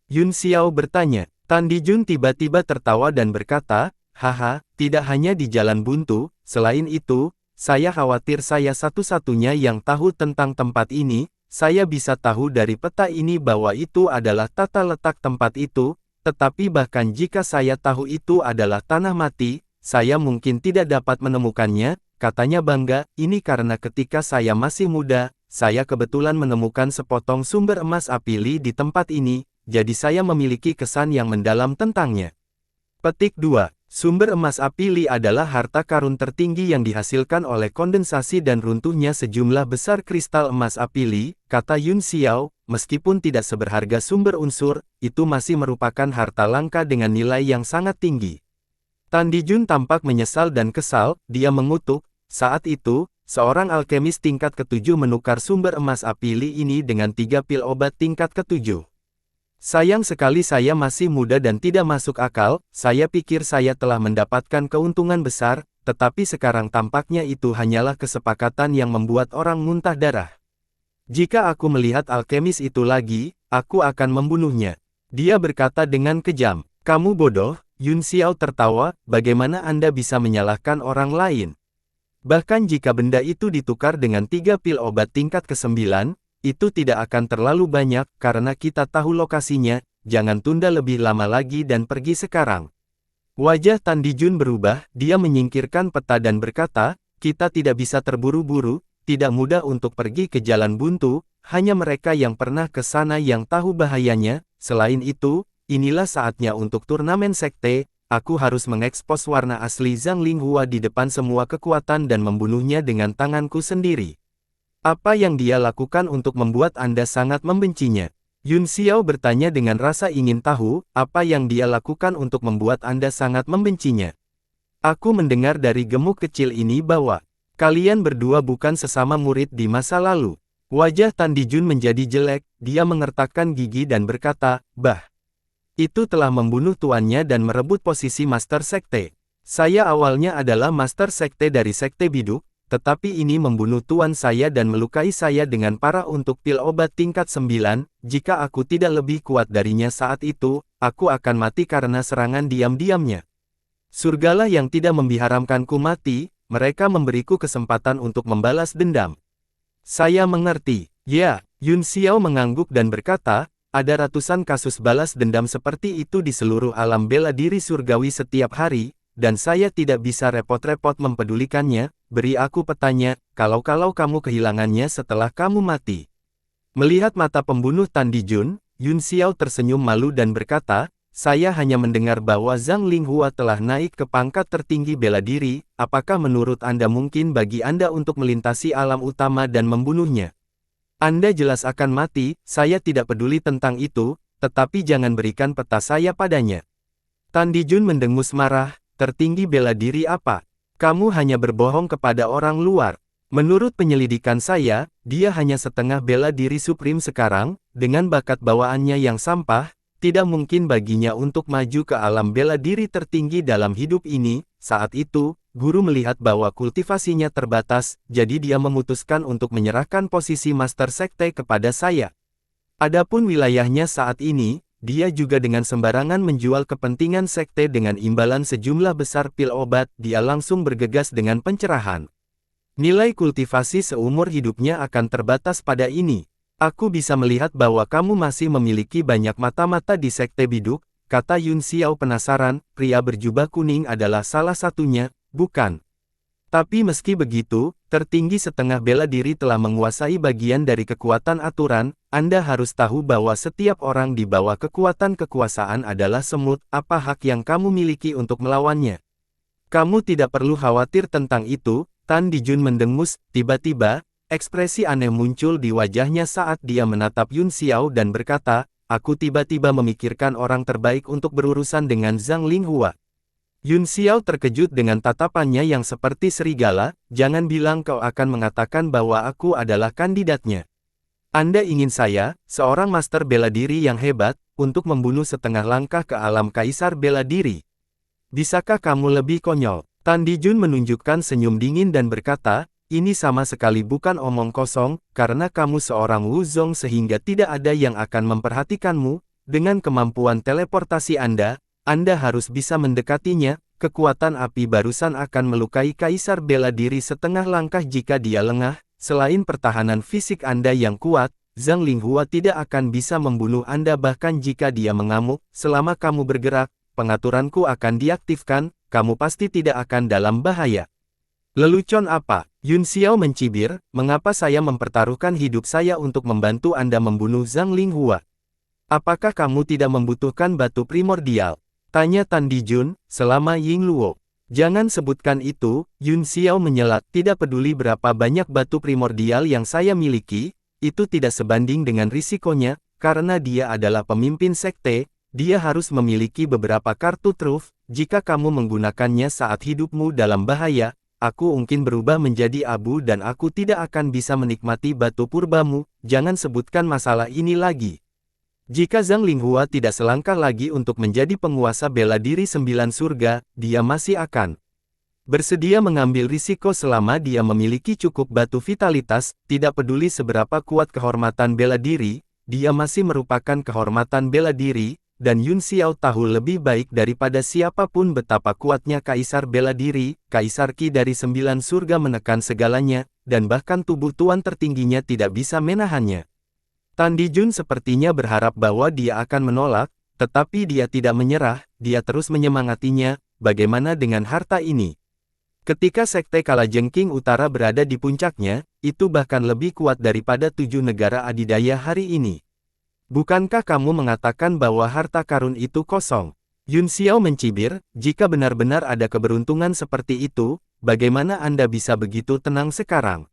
Yun Xiao bertanya. Tan Dijun tiba-tiba tertawa dan berkata, haha, tidak hanya di Jalan Buntu, selain itu, saya khawatir saya satu-satunya yang tahu tentang tempat ini, saya bisa tahu dari peta ini bahwa itu adalah tata letak tempat itu, tetapi bahkan jika saya tahu itu adalah tanah mati, saya mungkin tidak dapat menemukannya. Katanya bangga, ini karena ketika saya masih muda, saya kebetulan menemukan sepotong sumber emas api Li di tempat ini, jadi saya memiliki kesan yang mendalam tentangnya. Petik 2. Sumber emas api Li adalah harta karun tertinggi yang dihasilkan oleh kondensasi dan runtuhnya sejumlah besar kristal emas api Li, kata Yun Xiao, meskipun tidak seberharga sumber unsur, itu masih merupakan harta langka dengan nilai yang sangat tinggi. Tan Dijun tampak menyesal dan kesal, dia mengutuk, saat itu, seorang alkemis tingkat ke-7 menukar sumber emas api Li ini dengan 3 pil obat tingkat ke-7. Sayang sekali saya masih muda dan tidak masuk akal, saya pikir saya telah mendapatkan keuntungan besar, tetapi sekarang tampaknya itu hanyalah kesepakatan yang membuat orang muntah darah. Jika aku melihat alkemis itu lagi, aku akan membunuhnya. Dia berkata dengan kejam, kamu bodoh. Yun Xiao tertawa, bagaimana Anda bisa menyalahkan orang lain? Bahkan jika benda itu ditukar dengan 3 pil obat tingkat ke-9, itu tidak akan terlalu banyak, karena kita tahu lokasinya, jangan tunda lebih lama lagi dan pergi sekarang. Wajah Tan Dijun berubah, dia menyingkirkan peta dan berkata, kita tidak bisa terburu-buru, tidak mudah untuk pergi ke Jalan Buntu, hanya mereka yang pernah ke sana yang tahu bahayanya, selain itu, inilah saatnya untuk turnamen sekte, aku harus mengekspos warna asli Zhang Linghua di depan semua kekuatan dan membunuhnya dengan tanganku sendiri. Apa yang dia lakukan untuk membuat Anda sangat membencinya? Yun Xiao bertanya dengan rasa ingin tahu, apa yang dia lakukan untuk membuat Anda sangat membencinya. Aku mendengar dari gemuk kecil ini bahwa kalian berdua bukan sesama murid di masa lalu. Wajah Tan Dijun menjadi jelek, dia mengertakkan gigi dan berkata, bah. Itu telah membunuh tuannya dan merebut posisi Master Sekte. Saya awalnya adalah Master Sekte dari Sekte Biduk, tetapi ini membunuh tuan saya dan melukai saya dengan parah untuk pil obat tingkat 9, jika aku tidak lebih kuat darinya saat itu, aku akan mati karena serangan diam-diamnya. Surgalah yang tidak membiaramkanku mati, mereka memberiku kesempatan untuk membalas dendam. Saya mengerti, ya, Yun Xiao mengangguk dan berkata, ada ratusan kasus balas dendam seperti itu di seluruh alam bela diri surgawi setiap hari, dan saya tidak bisa repot-repot mempedulikannya, beri aku petanya, kalau-kalau kamu kehilangannya setelah kamu mati. Melihat mata pembunuh Tan Dijun, Yun Xiao tersenyum malu dan berkata, saya hanya mendengar bahwa Zhang Linghua telah naik ke pangkat tertinggi bela diri, apakah menurut Anda mungkin bagi Anda untuk melintasi alam utama dan membunuhnya? Anda jelas akan mati, saya tidak peduli tentang itu, tetapi jangan berikan peta saya padanya. Tan Dijun mendengus marah, tertinggi bela diri apa? Kamu hanya berbohong kepada orang luar. Menurut penyelidikan saya, dia hanya setengah bela diri Supreme sekarang, dengan bakat bawaannya yang sampah, tidak mungkin baginya untuk maju ke alam bela diri tertinggi dalam hidup ini. Saat itu, guru melihat bahwa kultivasinya terbatas, jadi dia memutuskan untuk menyerahkan posisi Master Sekte kepada saya. Adapun wilayahnya saat ini, dia juga dengan sembarangan menjual kepentingan sekte dengan imbalan sejumlah besar pil obat, dia langsung bergegas dengan pencerahan. Nilai kultivasi seumur hidupnya akan terbatas pada ini. Aku bisa melihat bahwa kamu masih memiliki banyak mata-mata di Sekte Biduk, kata Yun Xiao penasaran, pria berjubah kuning adalah salah satunya, bukan? Tapi meski begitu, tertinggi setengah bela diri telah menguasai bagian dari kekuatan aturan, Anda harus tahu bahwa setiap orang di bawah kekuatan kekuasaan adalah semut, apa hak yang kamu miliki untuk melawannya? Kamu tidak perlu khawatir tentang itu, Tan Dijun mendengus, tiba-tiba, ekspresi aneh muncul di wajahnya saat dia menatap Yun Xiao dan berkata, aku tiba-tiba memikirkan orang terbaik untuk berurusan dengan Zhang Linghua. Yun Xiao terkejut dengan tatapannya yang seperti serigala, jangan bilang kau akan mengatakan bahwa aku adalah kandidatnya. Anda ingin saya, seorang master bela diri yang hebat, untuk membunuh setengah langkah ke alam kaisar bela diri. Bisakah kamu lebih konyol? Tan Dijun menunjukkan senyum dingin dan berkata, ini sama sekali bukan omong kosong, karena kamu seorang Wu Zong sehingga tidak ada yang akan memperhatikanmu, dengan kemampuan teleportasi Anda harus bisa mendekatinya, kekuatan api barusan akan melukai kaisar bela diri setengah langkah jika dia lengah, selain pertahanan fisik Anda yang kuat, Zhang Linghua tidak akan bisa membunuh Anda bahkan jika dia mengamuk, selama kamu bergerak, pengaturanku akan diaktifkan, kamu pasti tidak akan dalam bahaya. Lelucon apa? Yun Xiao mencibir, mengapa saya mempertaruhkan hidup saya untuk membantu Anda membunuh Zhang Linghua? Apakah kamu tidak membutuhkan batu primordial? Tanya Tan Dijun, selama Ying Luo. Jangan sebutkan itu, Yun Xiao menyela, tidak peduli berapa banyak batu primordial yang saya miliki, itu tidak sebanding dengan risikonya, karena dia adalah pemimpin sekte, dia harus memiliki beberapa kartu truf, jika kamu menggunakannya saat hidupmu dalam bahaya, aku mungkin berubah menjadi abu dan aku tidak akan bisa menikmati batu purbamu, jangan sebutkan masalah ini lagi. Jika Zhang Linghua tidak selangkah lagi untuk menjadi penguasa bela diri 9 surga, dia masih akan bersedia mengambil risiko selama dia memiliki cukup batu vitalitas, tidak peduli seberapa kuat kehormatan bela diri, dia masih merupakan kehormatan bela diri, dan Yun Xiao tahu lebih baik daripada siapapun betapa kuatnya Kaisar bela diri, Kaisar Qi dari 9 surga menekan segalanya, dan bahkan tubuh tuan tertingginya tidak bisa menahannya. Tan Dijun sepertinya berharap bahwa dia akan menolak, tetapi dia tidak menyerah, dia terus menyemangatinya, bagaimana dengan harta ini? Ketika Sekte Kalajengking Utara berada di puncaknya, itu bahkan lebih kuat daripada 7 negara adidaya hari ini. Bukankah kamu mengatakan bahwa harta karun itu kosong? Yun Xiao mencibir, jika benar-benar ada keberuntungan seperti itu, bagaimana Anda bisa begitu tenang sekarang?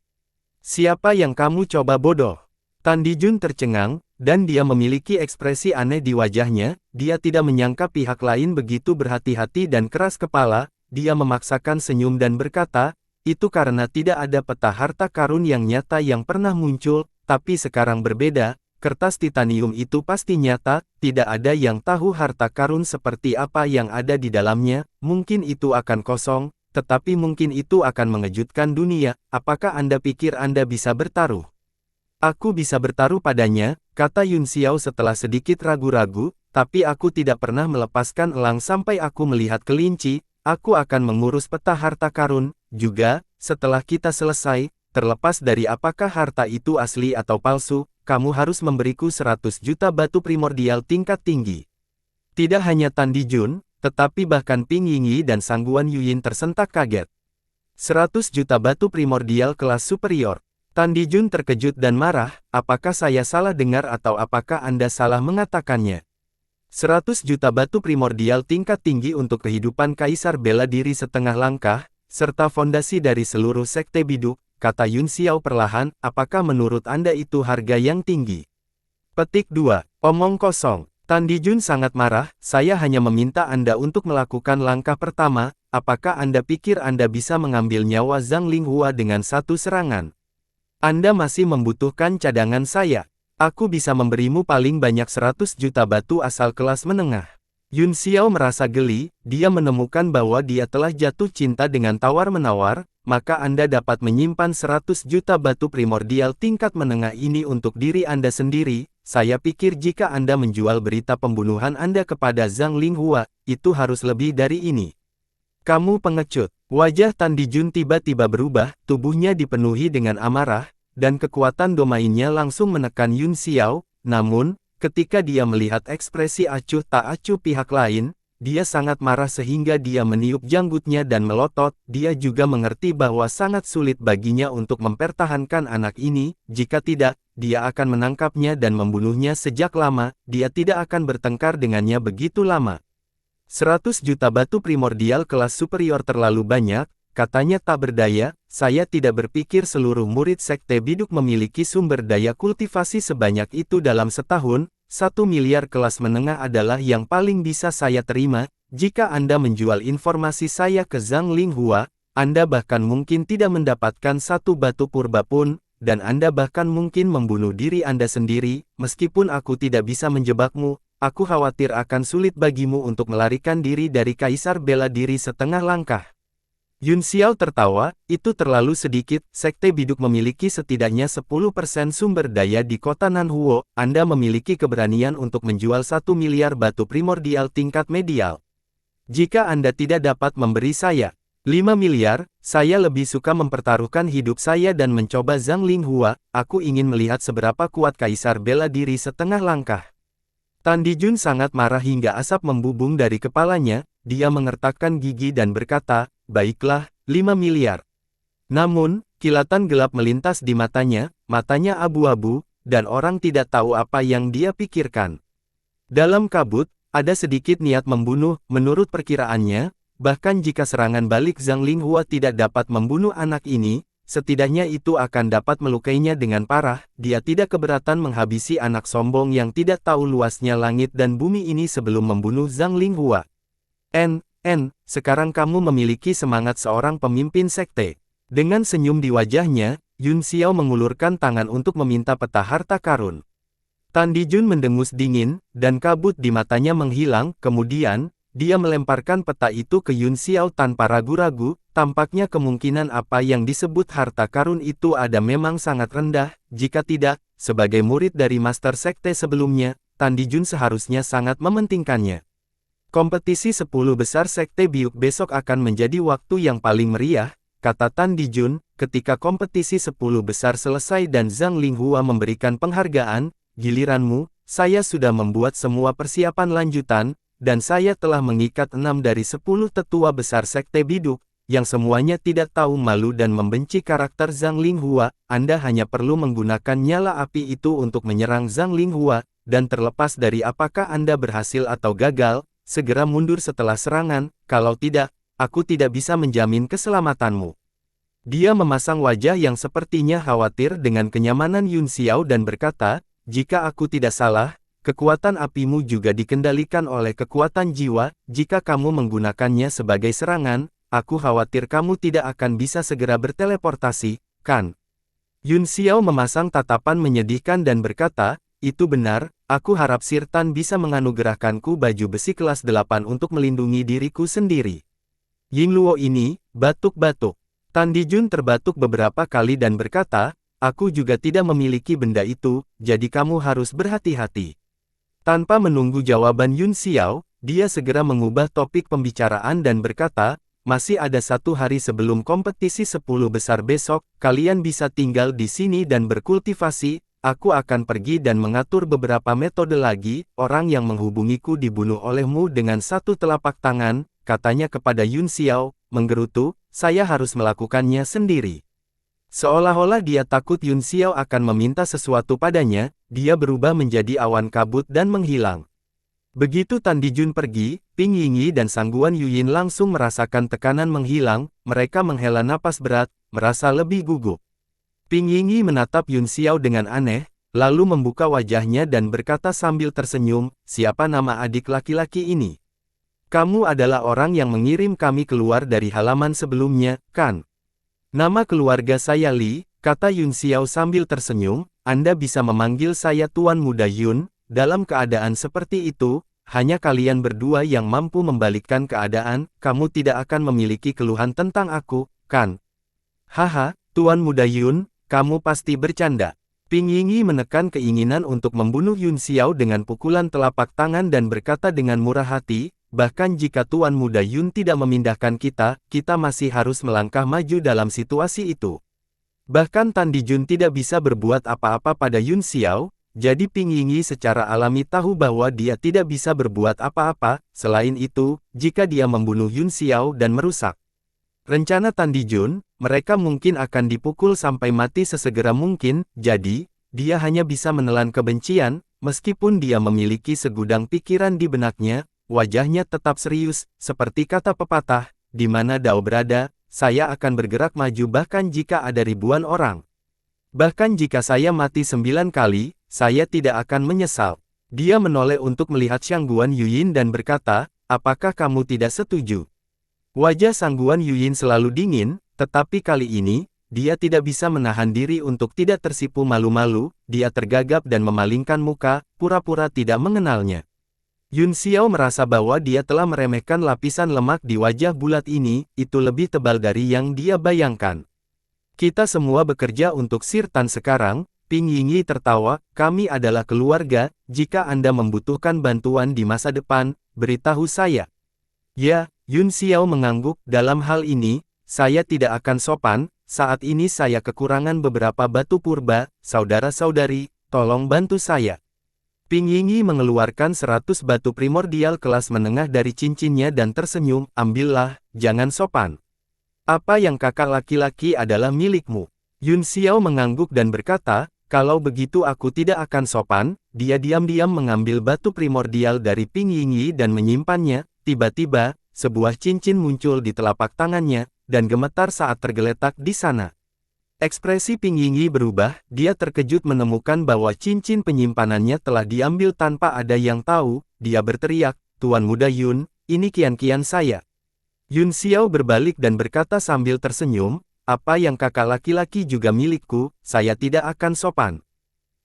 Siapa yang kamu coba bodoh? Tan Dijun tercengang, dan dia memiliki ekspresi aneh di wajahnya, dia tidak menyangka pihak lain begitu berhati-hati dan keras kepala, dia memaksakan senyum dan berkata, itu karena tidak ada peta harta karun yang nyata yang pernah muncul, tapi sekarang berbeda. Kertas titanium itu pasti nyata, tidak ada yang tahu harta karun seperti apa yang ada di dalamnya, mungkin itu akan kosong, tetapi mungkin itu akan mengejutkan dunia, apakah Anda pikir Anda bisa bertaruh? Aku bisa bertaruh padanya, kata Yun Xiao setelah sedikit ragu-ragu, tapi aku tidak pernah melepaskan elang sampai aku melihat kelinci, aku akan mengurus peta harta karun, juga, setelah kita selesai, terlepas dari apakah harta itu asli atau palsu, kamu harus memberiku 100 juta batu primordial tingkat tinggi. Tidak hanya Tan Dijun, tetapi bahkan Ping Yingyi dan Sang Guan Yuyin tersentak kaget. 100 juta batu primordial kelas superior. Tan Dijun terkejut dan marah, apakah saya salah dengar atau apakah Anda salah mengatakannya? 100 juta batu primordial tingkat tinggi untuk kehidupan Kaisar bela diri setengah langkah, serta fondasi dari seluruh sekte biduk, kata Yun Xiao perlahan, apakah menurut Anda itu harga yang tinggi? Petik 2. Omong kosong. Tan Dijun sangat marah, saya hanya meminta Anda untuk melakukan langkah pertama, apakah Anda pikir Anda bisa mengambil nyawa Zhang Linghua dengan satu serangan? Anda masih membutuhkan cadangan saya. Aku bisa memberimu paling banyak 100 juta batu asal kelas menengah. Yun Xiao merasa geli, dia menemukan bahwa dia telah jatuh cinta dengan tawar-menawar, maka Anda dapat menyimpan 100 juta batu primordial tingkat menengah ini untuk diri Anda sendiri. Saya pikir jika Anda menjual berita pembunuhan Anda kepada Zhang Linghua, itu harus lebih dari ini. Kamu pengecut. Wajah Tan Dijun tiba-tiba berubah, tubuhnya dipenuhi dengan amarah, dan kekuatan domainnya langsung menekan Yun Xiao, namun, ketika dia melihat ekspresi acuh tak acuh pihak lain, dia sangat marah sehingga dia meniup janggutnya dan melotot. Dia juga mengerti bahwa sangat sulit baginya untuk mempertahankan anak ini, jika tidak, dia akan menangkapnya dan membunuhnya sejak lama, dia tidak akan bertengkar dengannya begitu lama. 100 juta batu primordial kelas superior terlalu banyak, katanya tak berdaya. Saya tidak berpikir seluruh murid Sekte Biduk memiliki sumber daya kultivasi sebanyak itu dalam setahun. 1 miliar kelas menengah adalah yang paling bisa saya terima. Jika Anda menjual informasi saya ke Zhang Linghua, Anda bahkan mungkin tidak mendapatkan satu batu purba pun, dan Anda bahkan mungkin membunuh diri Anda sendiri. Meskipun aku tidak bisa menjebakmu, aku khawatir akan sulit bagimu untuk melarikan diri dari Kaisar Bela Diri setengah langkah. Yun Xiao tertawa, itu terlalu sedikit. Sekte Biduk memiliki setidaknya 10% sumber daya di kota Nanhuo. Anda memiliki keberanian untuk menjual 1 miliar batu primordial tingkat medial. Jika Anda tidak dapat memberi saya 5 miliar, saya lebih suka mempertaruhkan hidup saya dan mencoba Zhang Linghua. Aku ingin melihat seberapa kuat Kaisar Bela Diri setengah langkah. Tan Dijun sangat marah hingga asap membubung dari kepalanya. Dia mengertakkan gigi dan berkata, baiklah, 5 miliar. Namun, kilatan gelap melintas di matanya abu-abu, dan orang tidak tahu apa yang dia pikirkan. Dalam kabut, ada sedikit niat membunuh, menurut perkiraannya, bahkan jika serangan balik Zhang Linghua tidak dapat membunuh anak ini, setidaknya itu akan dapat melukainya dengan parah. Dia tidak keberatan menghabisi anak sombong yang tidak tahu luasnya langit dan bumi ini sebelum membunuh Zhang Linghua. Sekarang kamu memiliki semangat seorang pemimpin sekte. Dengan senyum di wajahnya, Yun Xiao mengulurkan tangan untuk meminta peta harta karun. Tan Dijun mendengus dingin, dan kabut di matanya menghilang. Kemudian, dia melemparkan peta itu ke Yun Xiao tanpa ragu-ragu. Tampaknya kemungkinan apa yang disebut harta karun itu ada memang sangat rendah. Jika tidak, sebagai murid dari master sekte sebelumnya, Tan Dijun seharusnya sangat mementingkannya. Kompetisi 10 besar Sekte Biuk besok akan menjadi waktu yang paling meriah, kata Tan Dijun, ketika kompetisi 10 besar selesai dan Zhang Linghua memberikan penghargaan. Giliranmu, saya sudah membuat semua persiapan lanjutan, dan saya telah mengikat 6 dari 10 tetua besar Sekte Biduk, yang semuanya tidak tahu malu dan membenci karakter Zhang Linghua. Anda hanya perlu menggunakan nyala api itu untuk menyerang Zhang Linghua, dan terlepas dari apakah Anda berhasil atau gagal, segera mundur setelah serangan, kalau tidak, aku tidak bisa menjamin keselamatanmu. Dia memasang wajah yang sepertinya khawatir dengan kenyamanan Yun Xiao dan berkata, jika aku tidak salah, kekuatan apimu juga dikendalikan oleh kekuatan jiwa. Jika kamu menggunakannya sebagai serangan, aku khawatir kamu tidak akan bisa segera berteleportasi, kan? Yun Xiao memasang tatapan menyedihkan dan berkata, itu benar, aku harap Sir Tan bisa menganugerahkanku baju besi kelas 8 untuk melindungi diriku sendiri. Yingluo ini, batuk-batuk. Tan Dijun terbatuk beberapa kali dan berkata, aku juga tidak memiliki benda itu, jadi kamu harus berhati-hati. Tanpa menunggu jawaban Yun Xiao, dia segera mengubah topik pembicaraan dan berkata, masih ada 1 hari sebelum kompetisi 10 besar besok, kalian bisa tinggal di sini dan berkultivasi. Aku akan pergi dan mengatur beberapa metode lagi. Orang yang menghubungiku dibunuh olehmu dengan 1 telapak tangan, katanya kepada Yun Xiao, menggerutu, saya harus melakukannya sendiri. Seolah-olah dia takut Yun Xiao akan meminta sesuatu padanya, dia berubah menjadi awan kabut dan menghilang. Begitu Tan Dijun pergi, Ping Yingyi dan Sangguan Yuyin langsung merasakan tekanan menghilang. Mereka menghela napas berat, merasa lebih gugup. Ping Yingyi menatap Yun Xiao dengan aneh, lalu membuka wajahnya dan berkata sambil tersenyum, siapa nama adik laki-laki ini? Kamu adalah orang yang mengirim kami keluar dari halaman sebelumnya, kan? Nama keluarga saya Li, kata Yun Xiao sambil tersenyum, Anda bisa memanggil saya Tuan Muda Yun. Dalam keadaan seperti itu, hanya kalian berdua yang mampu membalikkan keadaan. Kamu tidak akan memiliki keluhan tentang aku, kan? Haha, Tuan Muda Yun, kamu pasti bercanda. Ping Yingyi menekan keinginan untuk membunuh Yun Xiao dengan pukulan telapak tangan dan berkata dengan murah hati, bahkan jika Tuan Muda Yun tidak memindahkan kita, kita masih harus melangkah maju dalam situasi itu. Bahkan Tan Dijun tidak bisa berbuat apa-apa pada Yun Xiao, jadi Ping Yingyi secara alami tahu bahwa dia tidak bisa berbuat apa-apa. Selain itu, jika dia membunuh Yun Xiao dan merusak rencana Tan Dijun, mereka mungkin akan dipukul sampai mati sesegera mungkin. Jadi, dia hanya bisa menelan kebencian, meskipun dia memiliki segudang pikiran di benaknya. Wajahnya tetap serius, seperti kata pepatah, di mana Dao berada, saya akan bergerak maju bahkan jika ada ribuan orang. Bahkan jika saya mati 9 kali, saya tidak akan menyesal. Dia menoleh untuk melihat Shangguan Yuyin dan berkata, apakah kamu tidak setuju? Wajah Shangguan Yuyin selalu dingin, tetapi kali ini, dia tidak bisa menahan diri untuk tidak tersipu malu-malu. Dia tergagap dan memalingkan muka, pura-pura tidak mengenalnya. Yun Xiao merasa bahwa dia telah meremehkan lapisan lemak di wajah bulat ini, itu lebih tebal dari yang dia bayangkan. Kita semua bekerja untuk Sir Tan sekarang. Ping Yingyi tertawa, kami adalah keluarga, jika Anda membutuhkan bantuan di masa depan, beritahu saya. Ya, Yun Xiao mengangguk, dalam hal ini, saya tidak akan sopan, saat ini saya kekurangan beberapa batu purba, saudara-saudari, tolong bantu saya. Ping Yingyi mengeluarkan 100 batu primordial kelas menengah dari cincinnya dan tersenyum, ambillah, jangan sopan. Apa yang kakak laki-laki adalah milikmu. Yun Xiao mengangguk dan berkata, kalau begitu aku tidak akan sopan. Dia diam-diam mengambil batu primordial dari Ping Yingyi dan menyimpannya. Tiba-tiba, sebuah cincin muncul di telapak tangannya, dan gemetar saat tergeletak di sana. Ekspresi Ping Yingyi berubah, dia terkejut menemukan bahwa cincin penyimpanannya telah diambil tanpa ada yang tahu. Dia berteriak, Tuan Muda Yun, ini kian-kian saya. Yun Xiao berbalik dan berkata sambil tersenyum, apa yang kakak laki-laki juga milikku, saya tidak akan sopan.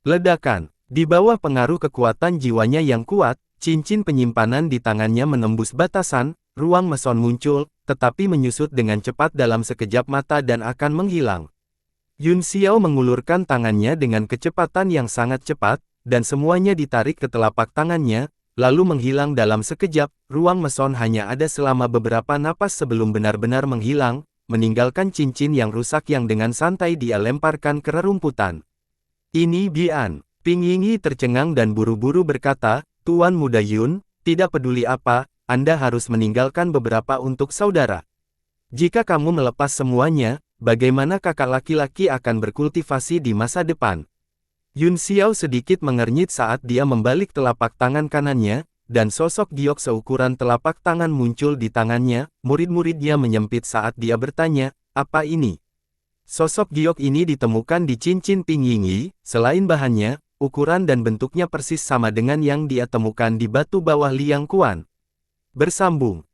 Ledakan, di bawah pengaruh kekuatan jiwanya yang kuat, cincin penyimpanan di tangannya menembus batasan, ruang meson muncul, tetapi menyusut dengan cepat dalam sekejap mata dan akan menghilang. Yun Xiao mengulurkan tangannya dengan kecepatan yang sangat cepat, dan semuanya ditarik ke telapak tangannya, lalu menghilang dalam sekejap. Ruang meson hanya ada selama beberapa napas sebelum benar-benar menghilang, meninggalkan cincin yang rusak yang dengan santai dia lemparkan ke rerumputan. Ini Bian. Ping Yingyi tercengang dan buru-buru berkata, Tuan Muda Yun, tidak peduli apa, Anda harus meninggalkan beberapa untuk saudara. Jika kamu melepas semuanya, bagaimana kakak laki-laki akan berkultivasi di masa depan? Yun Xiao sedikit mengernyit saat dia membalik telapak tangan kanannya, dan sosok giok seukuran telapak tangan muncul di tangannya. Murid-muridnya menyempit saat dia bertanya, apa ini? Sosok giok ini ditemukan di cincin Ping Yingyi, selain bahannya, ukuran dan bentuknya persis sama dengan yang dia temukan di batu bawah Liang Kuan. Bersambung.